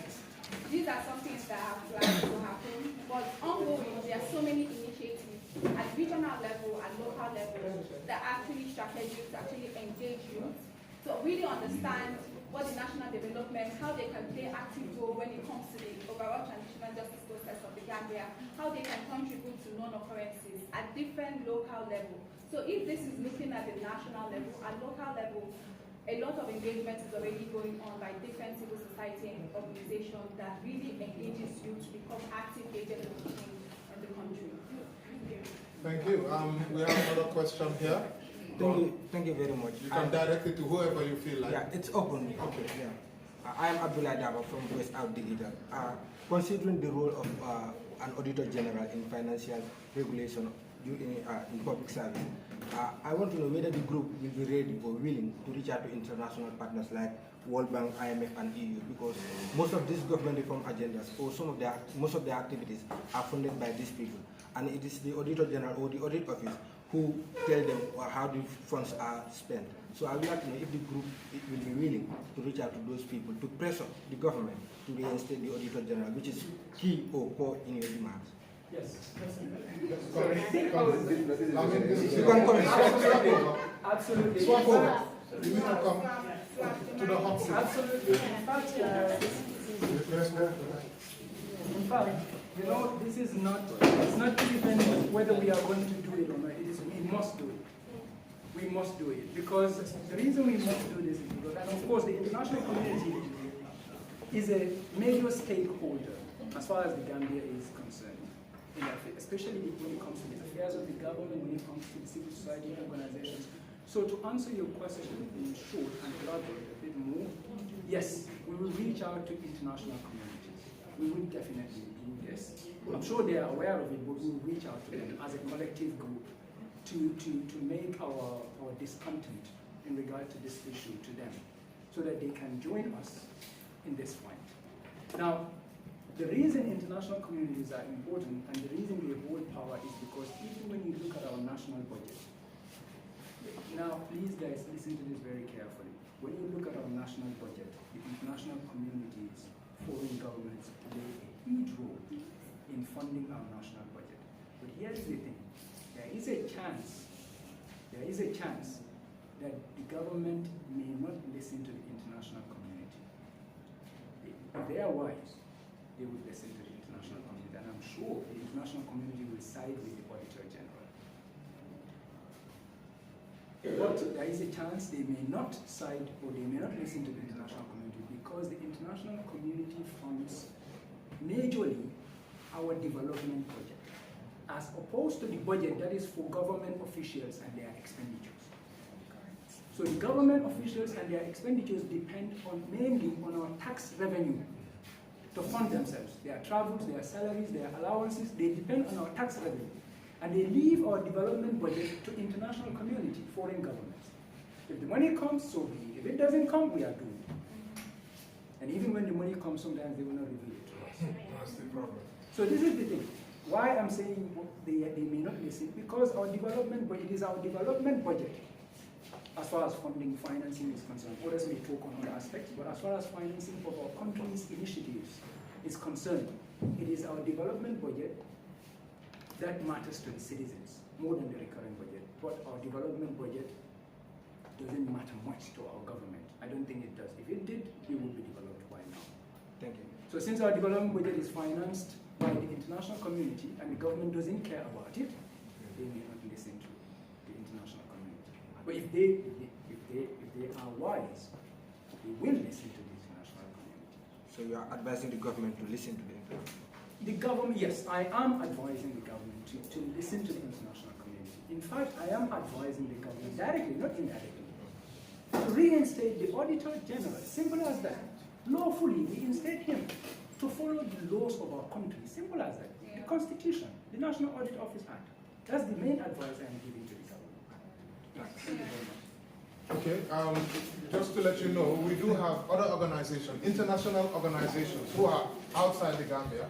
these are some things that are planned to happen, but ongoing, there are so many initiatives at regional level, at local level, that are actually strategic to actually engage youth, to really understand what the national development, how they can play active role when it comes to the overall transitional justice process of the Gambia, how they can contribute to non-occurrences at different local levels. So if this is looking at the national level, at local level, a lot of engagement is already going on by different civil society organizations that really engages youth to become active agents of change in the country. Thank you. We have another question here. Thank you very much. You can direct it to whoever you feel like. Yeah, it's open. Okay, yeah. I am Abdullah Daba from West Out Digital. Considering the role of an Auditor General in financial regulation in public service, I want to know whether the group will be ready or willing to reach out to international partners like World Bank, IMF, and EU, because most of these government reform agendas or most of their activities are funded by these people, and it is the Auditor General or the Audit Office who tell them how the funds are spent. So I would like to know if the group will be willing to reach out to those people to pressure the government to reinstate the Auditor General, which is key or core in your demands. Yes, You can comment. absolutely. Swap over. You need to come to the hot seat. Absolutely. In fact, you know, this is not, it's not even whether we are going to do it or not, it is we must do it. We must do it. Because the reason we must do this is because, and of course, the international community is a major stakeholder as far as the Gambia is concerned, especially when it comes to the affairs of the government, when it comes to the civil society organizations. So to answer your question in short and elaborate a bit more, yes, we will reach out to international communities. We will definitely do this. I'm sure they are aware of it, but we will reach out to them as a collective group to make our discontent in regard to this issue to them, so that they can join us in this fight. Now, the reason international communities are important and the reason they hold power is because even when you look at our national budget, now please guys listen to this very carefully. When you look at our national budget, the international communities, foreign governments play a huge role in funding our national budget. But here's the thing, there is a chance that the government may not listen to the international community. If they are wise, they will listen to the international community, and I'm sure the international community will side with the Auditor General. But there is a chance they may not side or they may not listen to the international community because the international community funds majorly our development budget, as opposed to the budget that is for government officials and their expenditures. So the government officials and their expenditures depend mainly on our tax revenue to fund themselves. Their travels, their salaries, their allowances, they depend on our tax revenue. And they leave our development budget to international community, foreign governments. If the money comes, so be it. If it doesn't come, we are doomed. And even when the money comes, sometimes they will not reveal it to us. That's the problem. So this is the thing. Why I'm saying they may not listen, because our development budget is our development budget. As far as funding, financing is concerned, others may talk on other aspects, but as far as financing for our country's initiatives is concerned, it is our development budget that matters to the citizens more than the recurring budget. But our development budget doesn't matter much to our government. I don't think it does. If it did, we would be developed by now. Thank you. So since our development budget is financed by the international community and the government doesn't care about it, they may not listen to the international community. But if they are wise, they will listen to the international community. So you are advising the government to listen to the international. The government, yes, I am advising the government to listen to the international community. In fact, I am advising the government directly, not indirectly, to reinstate the Auditor General. Simple as that. Lawfully reinstate him to follow the laws of our country. Simple as that. The Constitution, the National Audit Office Act. That's the main advice I am giving to the government. Thank you very much. Okay, just to let you know, we do have other organizations, international organizations who are outside the Gambia.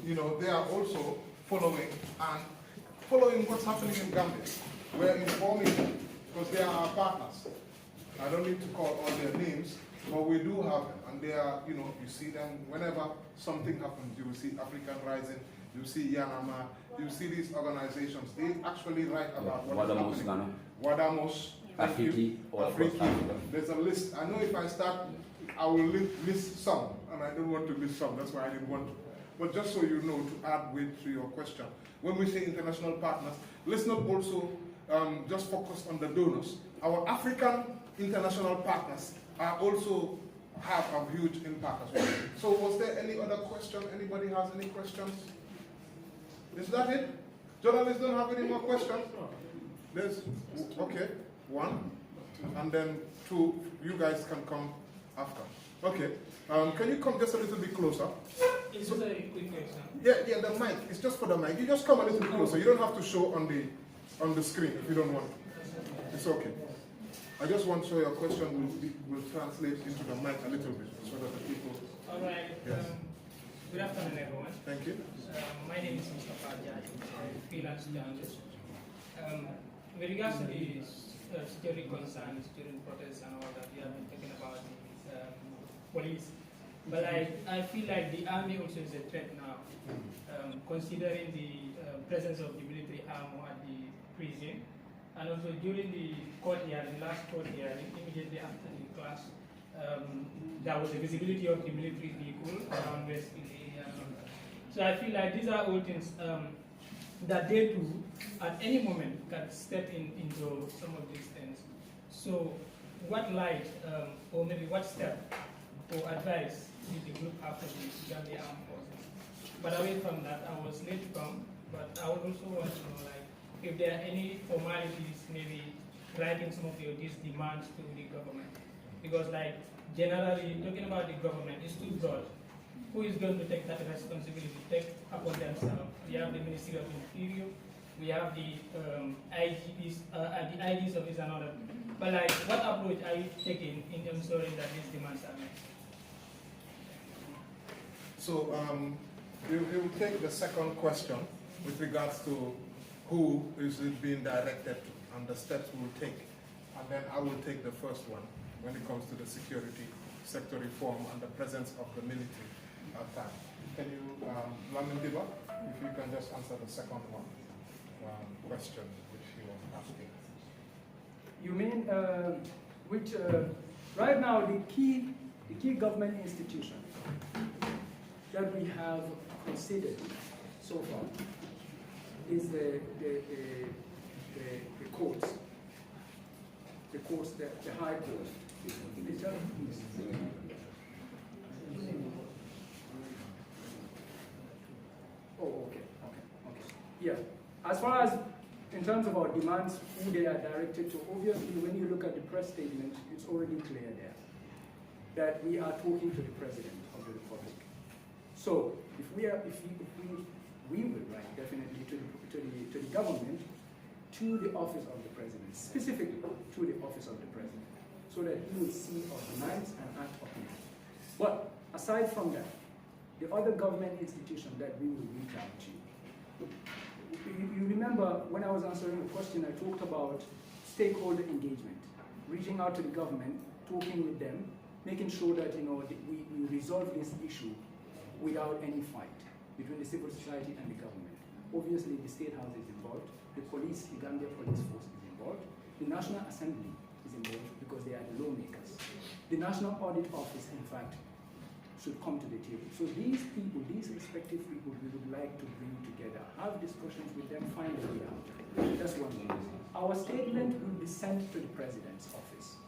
You know, they are also following what's happening in Gambia. We're informing them because they are our partners. I don't need to call all their names, but we do have them, and they are, you see them whenever something happens. You will see African Rising, you see Yanama, you see these organizations. They actually write about what is happening. Wadamos, Afriki, there's a list. I know if I start, I will list some, and I don't want to list some. That's why I didn't want to. But just so you know, to add weight to your question, when we say international partners, let's not also just focus on the donors. Our African international partners are also have a huge impact as well. So was there any other question? Anybody has any questions? Is that it? Journalists don't have any more questions? There's, okay, one, and then two, you guys can come after. Okay, can you come just a little bit closer? It's just a quick question. Yeah, the mic, it's just for the mic. You just come a little bit closer. You don't have to show on the screen if you don't want to. It's okay. I just want to show your question will translate into the mic a little bit so that the people... All right. Yes. Good afternoon, everyone. Thank you. My name is Mr. Fajaj, freelance journalist. With regards to the security concerns during protests and all that, we have been talking about the police. But I feel like the army also is a threat now, considering the presence of the military arm at the prison. And also during the court hearing, last court hearing, immediately after the class, there was a visibility of the military vehicle around West Philly. So I feel like these are all things that they too, at any moment, can step into some of these things. So what light, or maybe what step or advice did the group have for the Gambia Armed Forces? But away from that, I was late to come, but I would also want to know, like, if there are any formalities, maybe writing some of these demands to the government. Because, like, generally, talking about the government is too broad. Who is going to take that responsibility, take upon themselves? We have the Ministry of Interior, we have the IGs, the IGs office and all that. But, like, what approach are you taking in ensuring that these demands are met? So, we will take the second question with regards to who is it being directed to and the steps we'll take. And then I will take the first one when it comes to the security sector reform and the presence of the military at time. Can you, Lamindiba, if you can just answer the second one, question which you were asking. You mean right now the key government institution that we have considered so far is the courts, the high court. Oh, okay. Yeah. As far as in terms of our demands, who they are directed to, obviously when you look at the press statement, it's already clear there that we are talking to the President of the Republic. So if we will write definitely to the government, to the office of the President, specifically to the office of the President, so that he will see our demands and act upon it. But aside from that, the other government institution that we will reach out to. You remember when I was answering the question, I talked about stakeholder engagement, reaching out to the government, talking with them, making sure that we resolve this issue without any fight between the civil society and the government. Obviously, the State House is involved, the police, the Gambia Police Force is involved, the National Assembly is involved because they are the lawmakers. The National Audit Office, in fact, should come to the table. So these people, these respective people, we would like to bring together, have discussions with them, find a way out. That's one thing. Our statement will be sent to the President's office.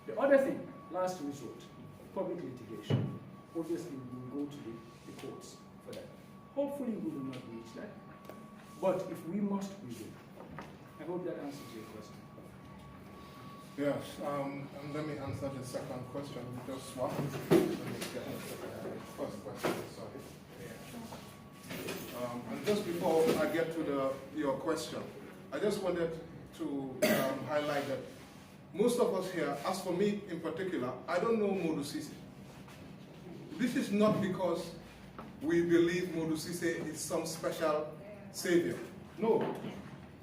The other thing, last resort, public litigation. Obviously, we will go to the courts for that. Hopefully, we will not reach that. But if we must, we will. I hope that answers your question. Yes, and let me answer the second question. Just one. Let me get the first question, sorry. And just before I get to your question, I just wanted to highlight that most of us here, as for me in particular, I don't know Modu Sisi. This is not because we believe Modou Cissé is some special savior. No.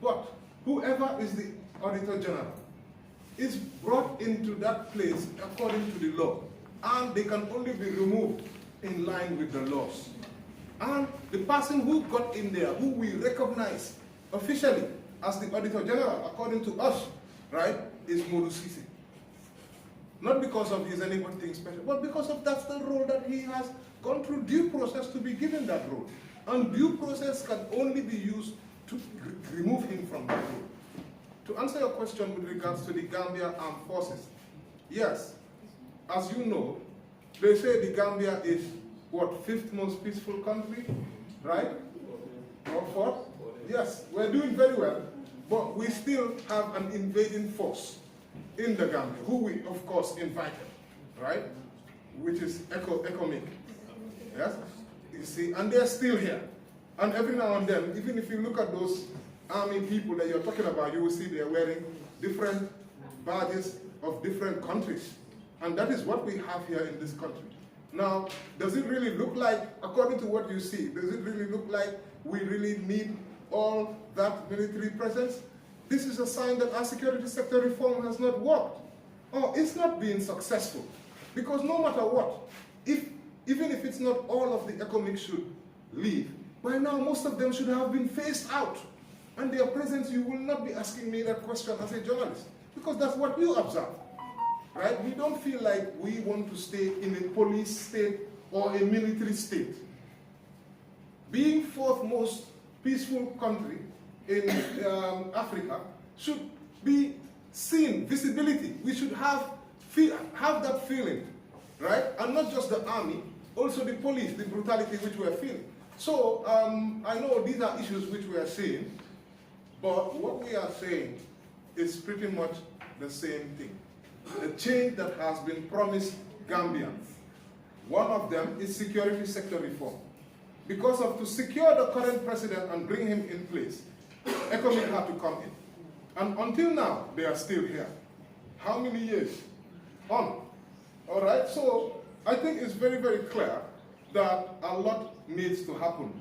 But whoever is the Auditor General is brought into that place according to the law, and they can only be removed in line with the laws. And the person who got in there, who we recognize officially as the Auditor General, according to us, right, is Modou Cissé. Not because of his anything special, but because of that's the role that he has gone through due process to be given that role. And due process can only be used to remove him from that role. To answer your question with regards to the Gambia Armed Forces, yes, as you know, they say the Gambia is, what, 5th most peaceful country, right? Or 4th? Yes, we're doing very well, but we still have an invading force in the Gambia, who we, of course, invited, right? Which is ECOMIC, yes? You see, and they're still here. And every now and then, even if you look at those army people that you're talking about, you will see they're wearing different badges of different countries. And that is what we have here in this country. Now, does it really look like, according to what you see, does it really look like we really need all that military presence? This is a sign that our security sector reform has not worked. Or it's not being successful. Because no matter what, even if it's not all of the ECOMIC should leave, by now most of them should have been phased out. And their presence, you will not be asking me that question as a journalist, because that's what you observe. Right? We don't feel like we want to stay in a police state or a military state. Being 4th most peaceful country in Africa should be seen, visibility. We should have that feeling, right? And not just the army, also the police, the brutality which we are feeling. So I know these are issues which we are seeing, but what we are saying is pretty much the same thing. The change that has been promised Gambians. One of them is security sector reform. Because of to secure the current president and bring him in place, ECOMIC had to come in. And until now, they are still here. How many years? On. All right, so I think it's very, very clear that a lot needs to happen,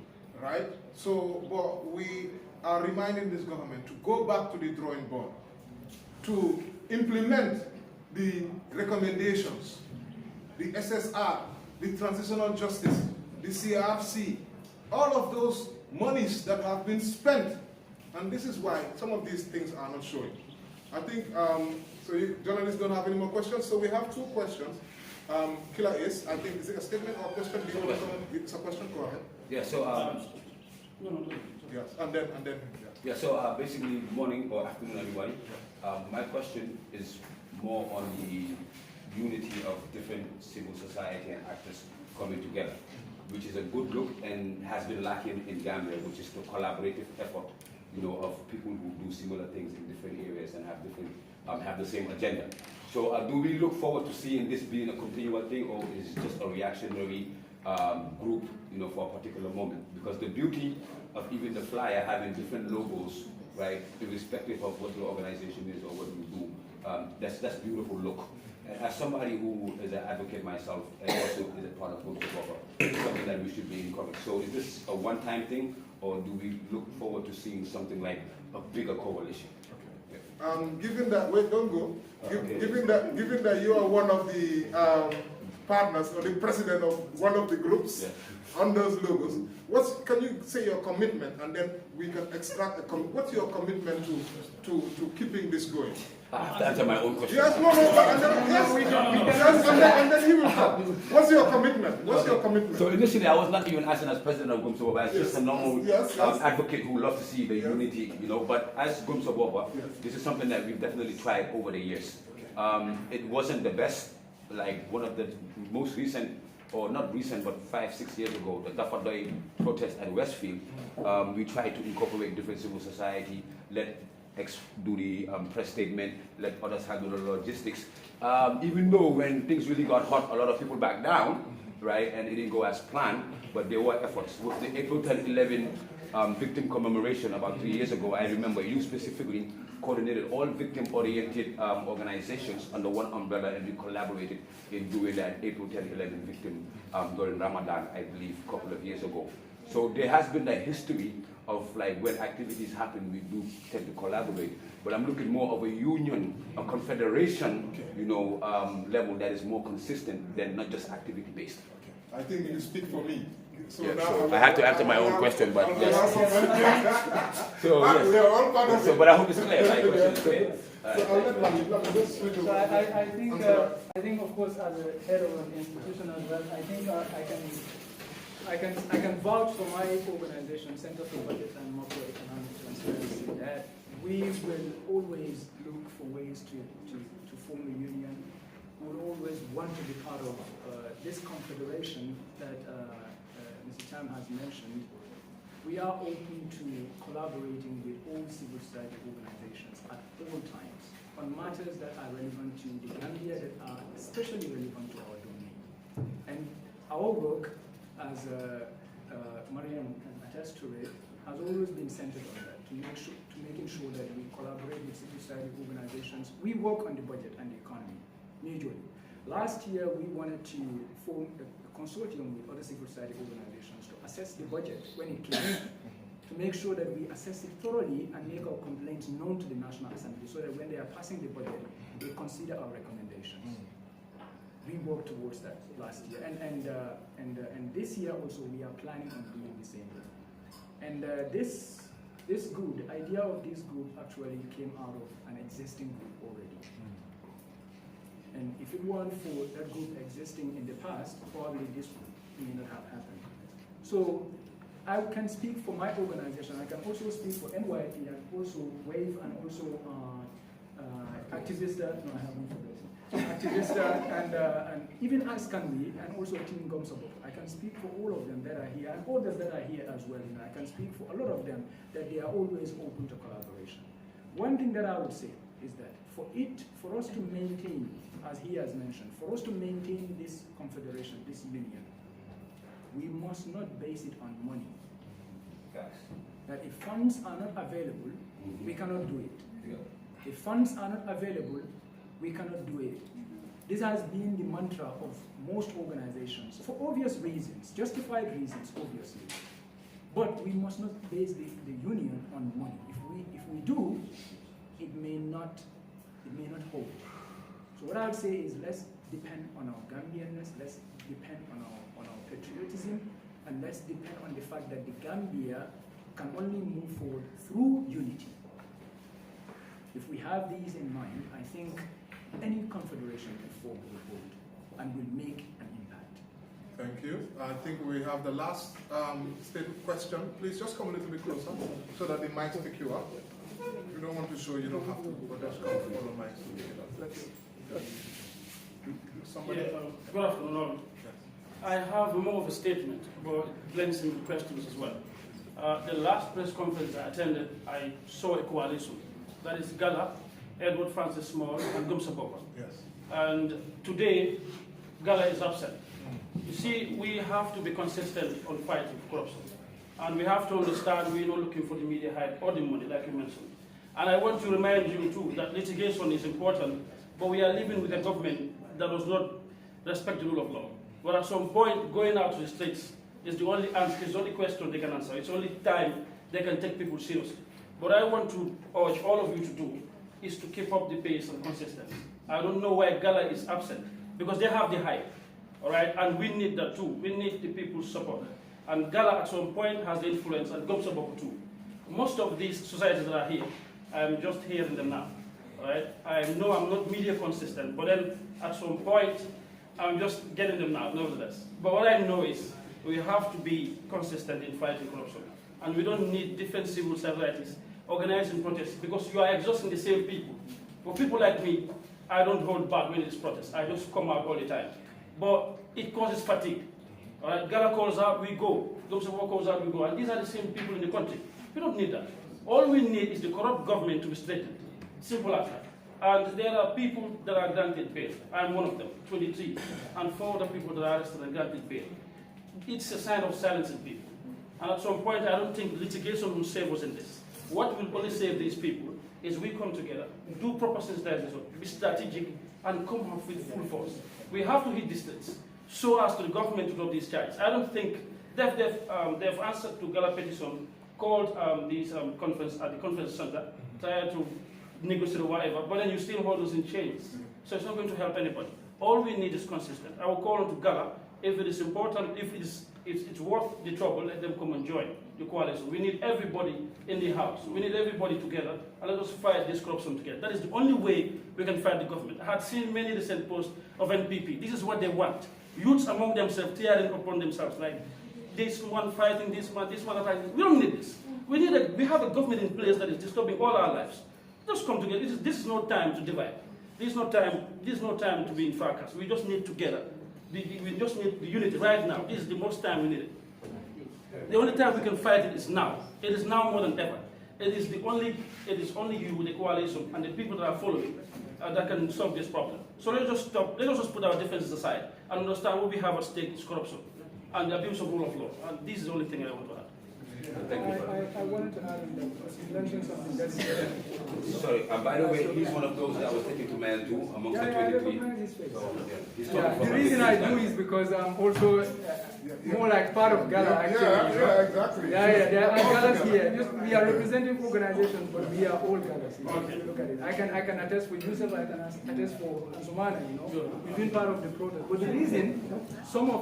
right? So, but we are reminding this government to go back to the drawing board, to implement the recommendations, the SSR, the transitional justice, the CRC, all of those monies that have been spent. And this is why some of these things are not showing. I think, so you journalists don't have any more questions, so we have 2 questions. Killer Ace, I think, is it a statement or a question? It's a question, go ahead. Yeah, so, yes, and then, yeah, so basically, morning or afternoon, everybody. My question is more on the unity of different civil society and actors coming together, which is a good look and has been lacking in Gambia, which is the collaborative effort, you know, of people who do similar things in different areas and have different, have the same agenda. So do we look forward to seeing this being a continual thing, or is it just a reactionary group, you know, for a particular moment? Because the beauty of even the flyer having different logos, right, irrespective of what your organization is or what you do, that's beautiful look. And as somebody who is an advocate myself and also is a part of Group of it's something that we should be encouraged. So is this a one-time thing, or do we look forward to seeing something like a bigger coalition? Given that, wait, don't go. Given that you are one of the partners or the president of one of the groups on those logos, can you say your commitment, and then we can extract what's your commitment to keeping this going? I have to answer my own question. Yes, no, and then he will come. What's your commitment? What's your commitment? So initially, I was not even asking as president of Gumsoboba, but just a normal advocate who loves to see the unity, you know. But as Gumsoboba, this is something that we've definitely tried over the years. It wasn't the best. Like one of the most recent, or not recent, but 5-6 years ago, the Dafadoy protest at Westfield, we tried to incorporate different civil society, let do the press statement, let others handle the logistics. Even though when things really got hot, a lot of people backed down, right? And it didn't go as planned, but there were efforts. With the April 10/11 victim commemoration about 3 years ago, I remember you specifically coordinated all victim-oriented organizations under one umbrella, and we collaborated in doing that April 10/11 victim during Ramadan, I believe, a couple of years ago. So there has been that history of like when activities happen, we do tend to collaborate. But I'm looking more of a union, a confederation, you know, level that is more consistent than not just activity-based. I think you speak for me. So Yeah, now so I had to answer my own question, but yes. So, we are all part of so, it. but I hope it's clear. My question is clear. So I'll let Wahid, just switch over. So I think, of course, as a head of an institution as well, I think I can vouch for my organization, Center for Budget and Macroeconomic Transparency, that we will always look for ways to form a union. We will always want to be part of this confederation that Mr. Tam has mentioned. We are open to collaborating with all civil society organizations at all times on matters that are relevant to the Gambia, that are especially relevant to our domain. And our work, as Mariam can attest to it, has always been centered on that, to making sure that we collaborate with civil society organizations. We work on the budget and the economy, majorly. Last year, we wanted to form a consortium with other civil society organizations to assess the budget when it came, to make sure that we assess it thoroughly and make our complaints known to the National Assembly, so that when they are passing the budget, they consider our recommendations. We worked towards that last year, and this year also we are planning on doing the same. And this group, the idea of this group actually came out of an existing group already. And if it weren't for that group existing in the past, probably this may not have happened. So I can speak for my organization. I can also speak for NYP and also WAVE and also Activista. No, I haven't forgotten. Activista and even as can we, and also Team Gomsabo. I can speak for all of them that are here and others that are here as well. I can speak for a lot of them that they are always open to collaboration. One thing that I would say is that for us to maintain, as he has mentioned, for us to maintain this confederation, this union, we must not base it on money. That if funds are not available, we cannot do it. If funds are not available, we cannot do it. This has been the mantra of most organizations for obvious reasons, justified reasons, obviously. But we must not base the union on money. If we do, it may not hold. So what I would say is let's depend on our Gambianness, let's depend on our patriotism, and let's depend on the fact that the Gambia can only move forward through unity. If we have these in mind, I think any confederation can form will hold and will make an impact. Thank you. I think we have the last stated question. Please just come a little bit closer so that the mics pick you up. If you don't want to show, you don't have to, but just come for the mics to pick it up. Somebody? Good afternoon. I have more of a statement, but it blends in with questions as well. The last press conference I attended, I saw a coalition. That is Gala, Edward Francis Small, and Gumsa Boba. Yes. And today, Gala is absent. You see, we have to be consistent on fighting corruption. And we have to understand we're not looking for the media hype or the money, like you mentioned. And I want to remind you, too, that litigation is important, but we are living with a government that does not respect the rule of law. But at some point, going out to the streets is the only answer, is the only question they can answer. It's the only time they can take people seriously. What I want to urge all of you to do is to keep up the pace and consistency. I don't know why Gala is absent, because they have the hype, all right? And we need that too. We need the people's support. And Gala at some point has the influence, and Gomsaboko too. Most of these societies that are here, I'm just hearing them now, all right? I know I'm not media consistent, but then at some point, I'm just getting them now, nevertheless. But what I know is we have to be consistent in fighting corruption. And we don't need different civil societies organizing protests, because you are exhausting the same people. For people like me, I don't hold back when it's protests. I just come out all the time. But it causes fatigue. All right, Gala calls out, we go. Gomsabo calls out, we go. And these are the same people in the country. We don't need that. All we need is the corrupt government to be straightened. Simple as that. And there are people that are granted bail. I'm one of them, 23, and 4 other people that are arrested and granted bail. It's a sign of silencing people. And at some point, I don't think litigation will save us in this. What will only save these people is we come together, do proper sensitization, be strategic, and come up with full force. We have to hit distance so as to the government to drop these charges. I don't think they've answered to Gala petition, called this conference at the conference center, tried to negotiate or whatever, but then you still hold us in chains. So it's not going to help anybody. All we need is consistent. I will call on to Gala, if it is important, if it's worth the trouble, let them come and join the coalition. We need everybody in the house. We need everybody together, and let us fight this corruption together. That is the only way we can fight the government. I had seen many recent posts of NPP. This is what they want. Youths among themselves, tearing upon themselves, like this one fighting this one fighting. We don't need this. We have a government in place that is disturbing all our lives. Just come together. This is no time to divide. This is no time to be in fracas. We just need together. We just need the unity right now. This is the most time we need it. The only time we can fight it is now. It is now more than ever. It is only you, the coalition, and the people that are following that can solve this problem. So let's just stop. Let us just put our differences aside and understand what we have at stake is corruption and the abuse of rule of law. And this is the only thing I want to add. I wanted to add that you mentioned something that's Sorry, by the way, he's one of those that was taken to mail too, amongst the 23. The reason I do is because I'm also more like part of Gala, actually. Yeah, exactly. There are Galas here. We are representing organizations, but we are all Galas. If you look at it. I can attest for Yusuf, I can attest for Zumana, We've been part of the protest. But the reason,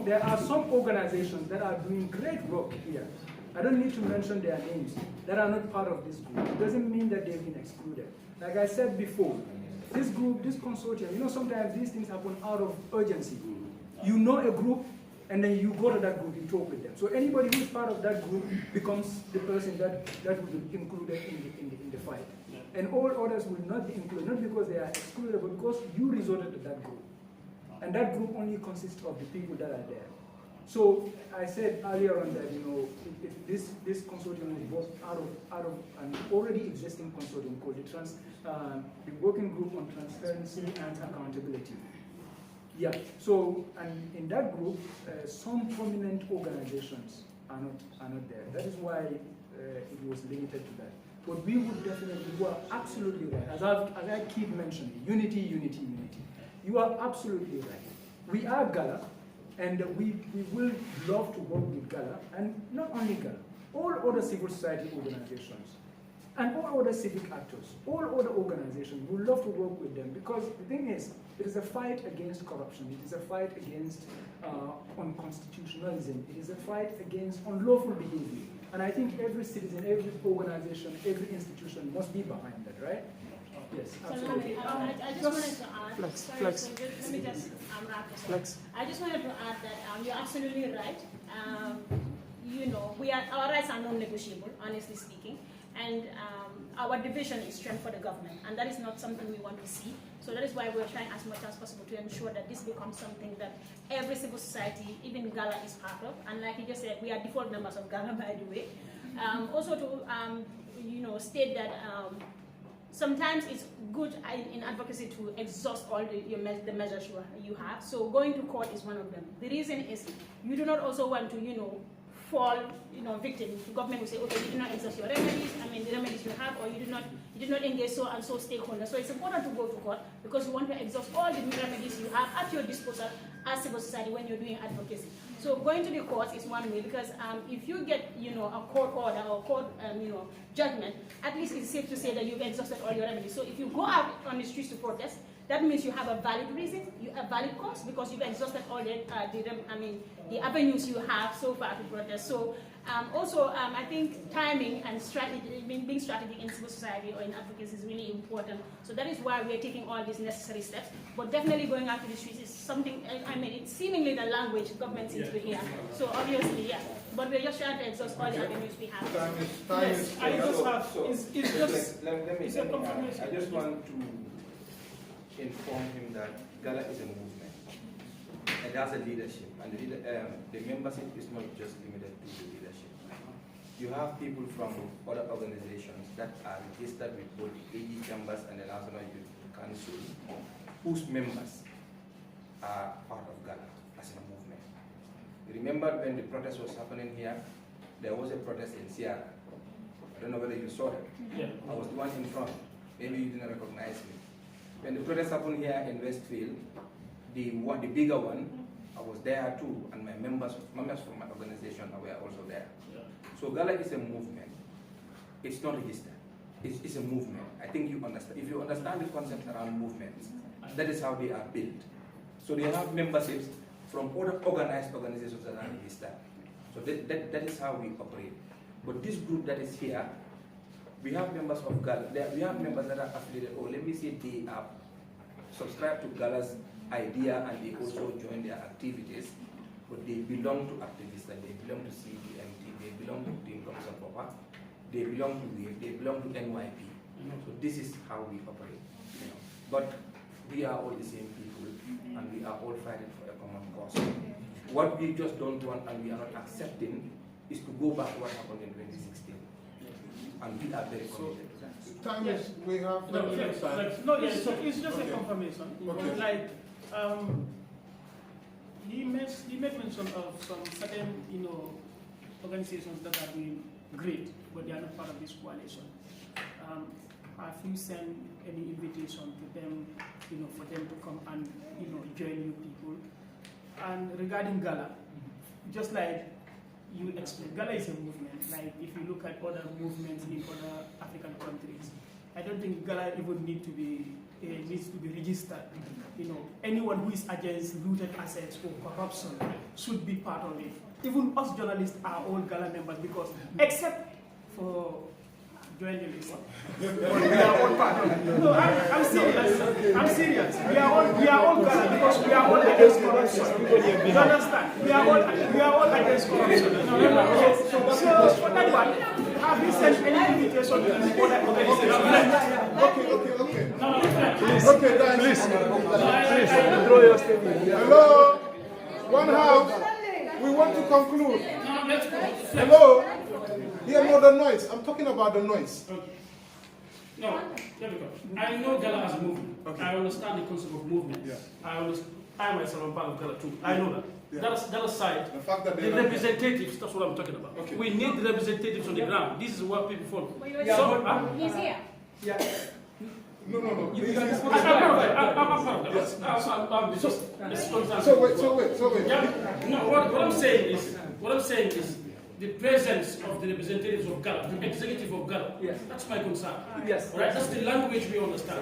there are some organizations that are doing great work here. I don't need to mention their names, that are not part of this group. It doesn't mean that they've been excluded. Like I said before, this group, this consortium, sometimes these things happen out of urgency. You know a group, and then you go to that group, you talk with them. So anybody who's part of that group becomes the person that will be included in the fight. And all others will not be included, not because they are excluded, but because you resorted to that group. And that group only consists of the people that are there. So I said earlier on that this consortium is born out of an already existing consortium called the Working Group on Transparency and Accountability. Yeah. So and in that group, some prominent organizations are not there. That is why it was limited to that. But we would definitely, you are absolutely right. As I keep mentioning, unity, unity, unity. You are absolutely right. We are Gala. And we will love to work with Gala, and not only Gala, all other civil society organizations, and all other civic actors, all other organizations, we love to work with them, because the thing is, it is a fight against corruption, it is a fight against unconstitutionalism, it is a fight against unlawful behavior. And I think every citizen, every organization, every institution must be behind that, right? Yes, absolutely. I just wanted to add. Flex. Let me just wrap this up. I just wanted to add that you're absolutely right. Our rights are non-negotiable, honestly speaking, and our division is strength for the government, and that is not something we want to see. So that is why we're trying as much as possible to ensure that this becomes something that every civil society, even Gala, is part of. And like you just said, we are default members of Gala, by the way. Also to state that. Sometimes it's good in advocacy to exhaust all the measures you have. So going to court is one of them. The reason is you do not also want to, fall, victim. The government will say, okay, you did not exhaust your remedies. The remedies you have, or you did not engage so and so stakeholders. So it's important to go to court because you want to exhaust all the remedies you have at your disposal as civil society when you're doing advocacy. So going to the courts is one way, because if you get, a court order or court, judgment, at least it's safe to say that you've exhausted all your remedies. So if you go out on the streets to protest, that means you have a valid reason, you have valid cause, because you've exhausted all the avenues you have so far to protest. So I think timing and strategy, being strategic in civil society or in advocacy is really important. So that is why we're taking all these necessary steps. But definitely going out to the streets is something, it's seemingly the language government seems to hear. So obviously, yeah. But we're just trying to exhaust all the avenues we have. I just want to inform him that Gala is a movement. And that's a leadership. And the membership is not just limited to the leadership. you have people from other organizations that are registered with both the AG Chambers and the National Youth Council, whose members are part of Gala as a movement. Remember when the protest was happening here, there was a protest in Sierra. I don't know whether you saw it. Yeah. I was the one in front. Maybe you didn't recognize me. When the protest happened here in Westfield, the bigger one, I was there too, and my members from my organization were also there. Yeah. So Gala is a movement. It's not registered. It's a movement. I think you understand. If you understand the concept around movements, that is how they are built. So they have memberships from other organized organizations that are registered. So that is how we operate. But this group that is here, we have members of Gala. We have members that are affiliated, or let me say they are subscribed to Gala's idea and they also join their activities, but they belong to activists, and they belong to CDMT, they belong to Team Professor Papa, they belong to WAVE, they belong to NYP. So this is how we operate. But we are all the same people, and we are all fighting for a common cause. What we just don't want and we are not accepting is to go back to what happened in 2016. And we are very committed to that. Time is, we have No, yes, so it's just a confirmation. Okay. Like, he made mention of some certain, organizations that are doing great, but they are not part of this coalition. Have you sent any invitation to them, for them to come and, join you people? And regarding Gala, just like you explained, Gala is a movement. Like if you look at other movements in other African countries, I don't think Gala even needs to be registered. Anyone who is against looted assets or corruption should be part of it. Even us journalists are all Gala members because, except for journalists, we are all part of it. No, I'm serious. I'm serious. We are all Gala because we are all against corruption. You understand? We are all against corruption. So for that one, have you sent any invitation to the other organizations? Okay. No, Okay, guys. Please. Throw your statement. Hello? One house. We want to conclude. No, let's go. Hello? Yeah, no, the noise. I'm talking about the noise. Okay. No, there we go. I know Gala as a movement. Okay. I understand the concept of movement. Yeah. I myself am part of Gala too. I know that. Yeah. That aside, The fact that the they're not- representatives, that's what I'm talking about. Okay. We need the representatives on the ground. This is what people follow. He's here. Yeah. No. I'm part of that. So wait. Yeah. No, what I'm saying is the presence of the representatives of Gala, the executive of Gala. Yes. That's my concern. Yes. Right? That's the language we understand.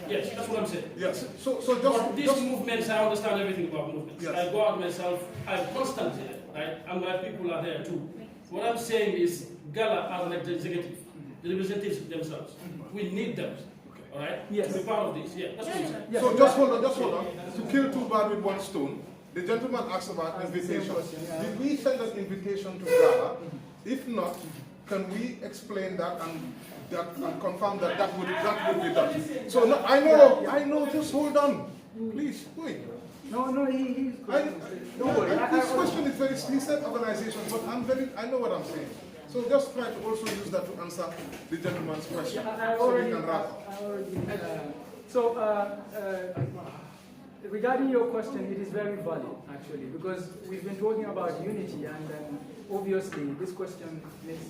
Yes, that's what I'm saying. Yes. So But these just movements, I understand everything about movements. Yes. I go out myself, I'm constantly there, right? And my people are there too. What I'm saying is Gala as an executive, the representatives themselves, we need them. All right? Yes. To be part of this. Yeah, that's what I'm saying. Yes. So just hold on. To kill two birds with one stone, the gentleman asked about That's the same invitation. question, yeah. Did we send an invitation to Gala? If not, can we explain that and confirm that that would be done? So no, I know. Just hold on, please. Wait. No, he's Don't worry. This question is very. He said organization, but I know what I'm saying. So just try to also use that to answer the gentleman's question, so we can wrap up. Regarding your question, it is very valid, actually, because we've been talking about unity, and obviously this question makes,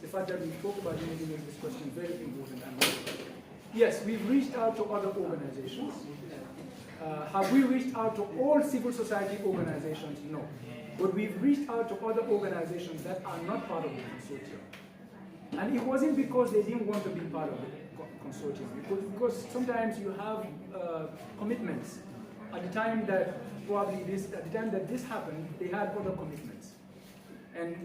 the fact that we talk about unity makes this question very important. And yes, we've reached out to other organizations. Have we reached out to all civil society organizations? No. But we've reached out to other organizations that are not part of the consortium. And it wasn't because they didn't want to be part of the consortium, because sometimes you have commitments. At the time that this happened, they had other commitments, and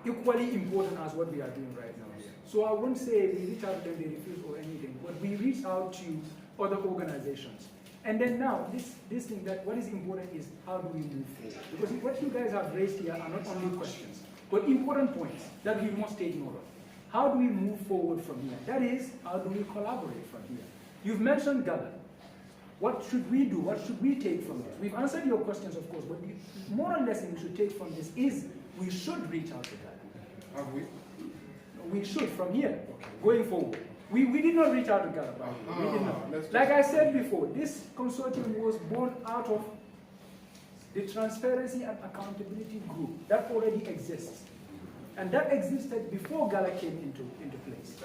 equally important as what we are doing right now. So I wouldn't say we reached out to them, they refused or anything, but we reached out to other organizations. And then now, this thing that what is important is how do we move forward? Because what you guys have raised here are not only questions, but important points that we must take note of. How do we move forward from here? That is, how do we collaborate from here? You've mentioned Gala. What should we do? What should we take from this? We've answered your questions, of course, but more or less we should take from this is we should reach out to Gala. Have we? We should from here, going forward. We did not reach out to Gala, by the way. We did not. Like I said before, this consortium was born out of the Transparency and Accountability Group that already exists. And that existed before Gala came into place.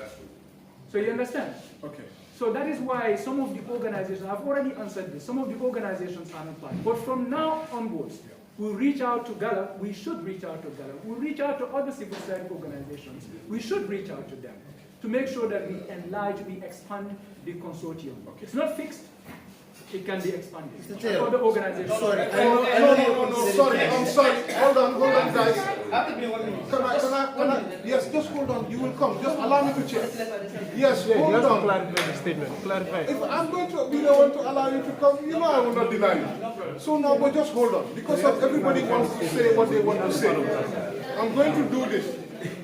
So you understand? Okay. So that is why some of the organizations, I've already answered this, some of the organizations are not part. But from now onwards, we'll reach out to Gala, we should reach out to Gala, we'll reach out to other civil society organizations, we should reach out to them to make sure that we enlarge, we expand the consortium. It's not fixed, it can be expanded. Other organizations. Sorry, no, sorry, I'm sorry. Hold on, guys. Can I, yes, just hold on, you will come. Just allow me to check. Yes, hold on. Clarify the statement. Clarify. If I'm going to be the one to allow you to come, you know I will not deny you. So now, but just hold on. Because everybody wants to say what they want to say. I'm going to do this.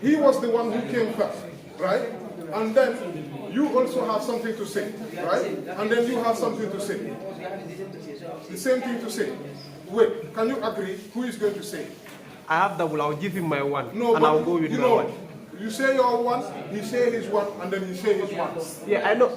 He was the one who came first, right? And then you also have something to say, right? And then you have something to say. The same thing to say. Wait, can you agree who is going to say? I have double. I'll give him my one. No, and I'll go with my one. You say your one, he say his one, and then you say his one. Yeah, I know.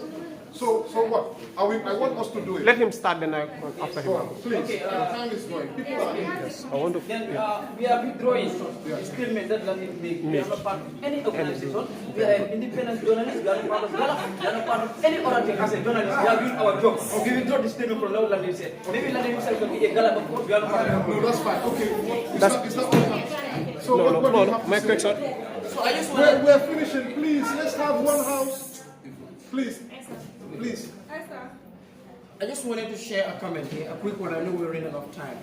So what? I want us to do it. Let him start, then I after him. Please, okay, time is going. People are yes. I want to. Then we are withdrawing the statement that we are not part of any organization. We are independent journalists. We are not part of Gala. We are not part of any other thing. As a journalist, we are doing our job. We withdraw the statement from Lord Landin said. Maybe Landin himself can be a Gala, but we are not part of it. No, that's fine. Okay, it's not what happened. So no. My question. So I just want we're finishing. Please, let's have one house. Please. I just wanted to share a comment here, a quick one. I know we're running out of time.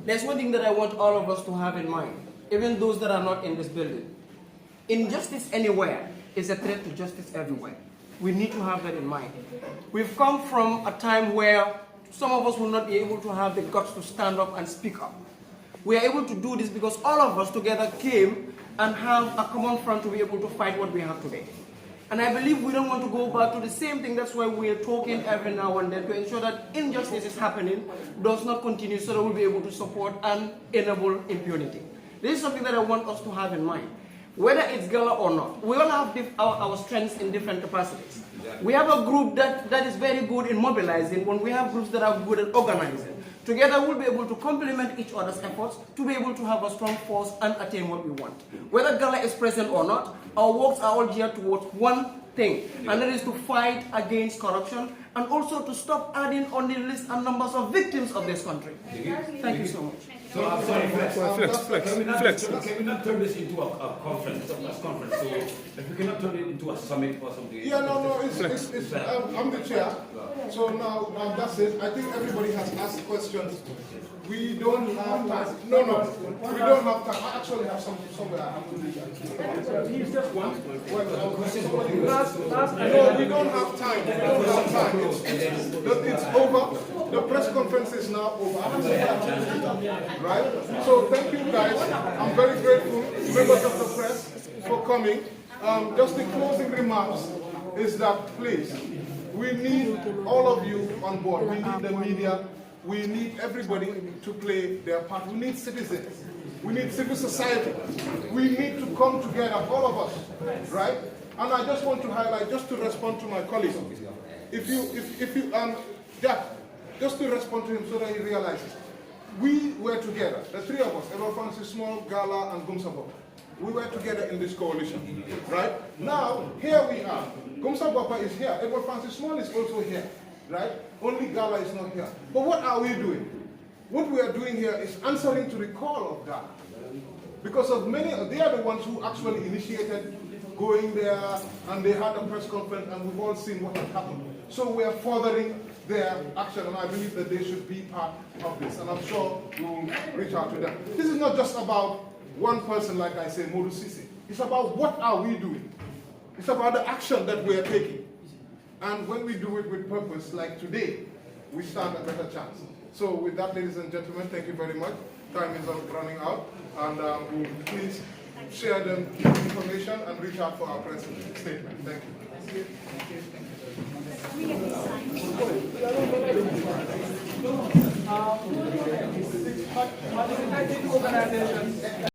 There's one thing that I want all of us to have in mind, even those that are not in this building. Injustice anywhere is a threat to justice everywhere. We need to have that in mind. We've come from a time where some of us will not be able to have the guts to stand up and speak up. We are able to do this because all of us together came and have a common front to be able to fight what we have today. And I believe we don't want to go back to the same thing. That's why we are talking every now and then to ensure that injustice is happening, does not continue, so that we'll be able to support and enable impunity. This is something that I want us to have in mind. Whether it's Gala or not, we all have our strengths in different capacities. We have a group that is very good in mobilizing, when we have groups that are good at organizing. Together we'll be able to complement each other's efforts to be able to have a strong force and attain what we want. Whether Gala is present or not, our works are all geared towards one thing, and that is to fight against corruption and also to stop adding on the list and numbers of victims of this country. Thank you so much. So I'm sorry, Flex. Can we not turn this into a conference, a press conference? So if we cannot turn it into a summit or something. Yeah, no, it's I'm the chair. So now that's it. I think everybody has asked questions. We don't have time. No, we don't have time. I actually have something somewhere I have to do that. He's just one. No, we don't have time. We don't have time. It's over. The press conference is now over. Right? So thank you guys. I'm very grateful, members of the press, for coming. Just the closing remarks is that, please, we need all of you on board. We need the media. We need everybody to play their part. We need citizens. We need civil society. We need to come together, all of us, right? And I just want to highlight, just to respond to my colleague, Jack, just to respond to him so that he realizes, we were together, the three of us, Edward Francis Small, Gala, and Gumsabop. We were together in this coalition, right? Now, here we are. Gumsabop is here. Edward Francis Small is also here. Right? Only Gala is not here. But what are we doing? What we are doing here is answering to the call of Gala. Because of they are the ones who actually initiated going there, and they had a press conference, and we've all seen what has happened. So we are furthering their action, and I believe that they should be part of this. And I'm sure we will reach out to them. This is not just about one person, like I say, Modu Sisi. It's about what are we doing. It's about the action that we are taking. And when we do it with purpose, like today, we stand a better chance. So with that, ladies and gentlemen, thank you very much. Time is running out. And please share the information and reach out for our press statement. Thank you.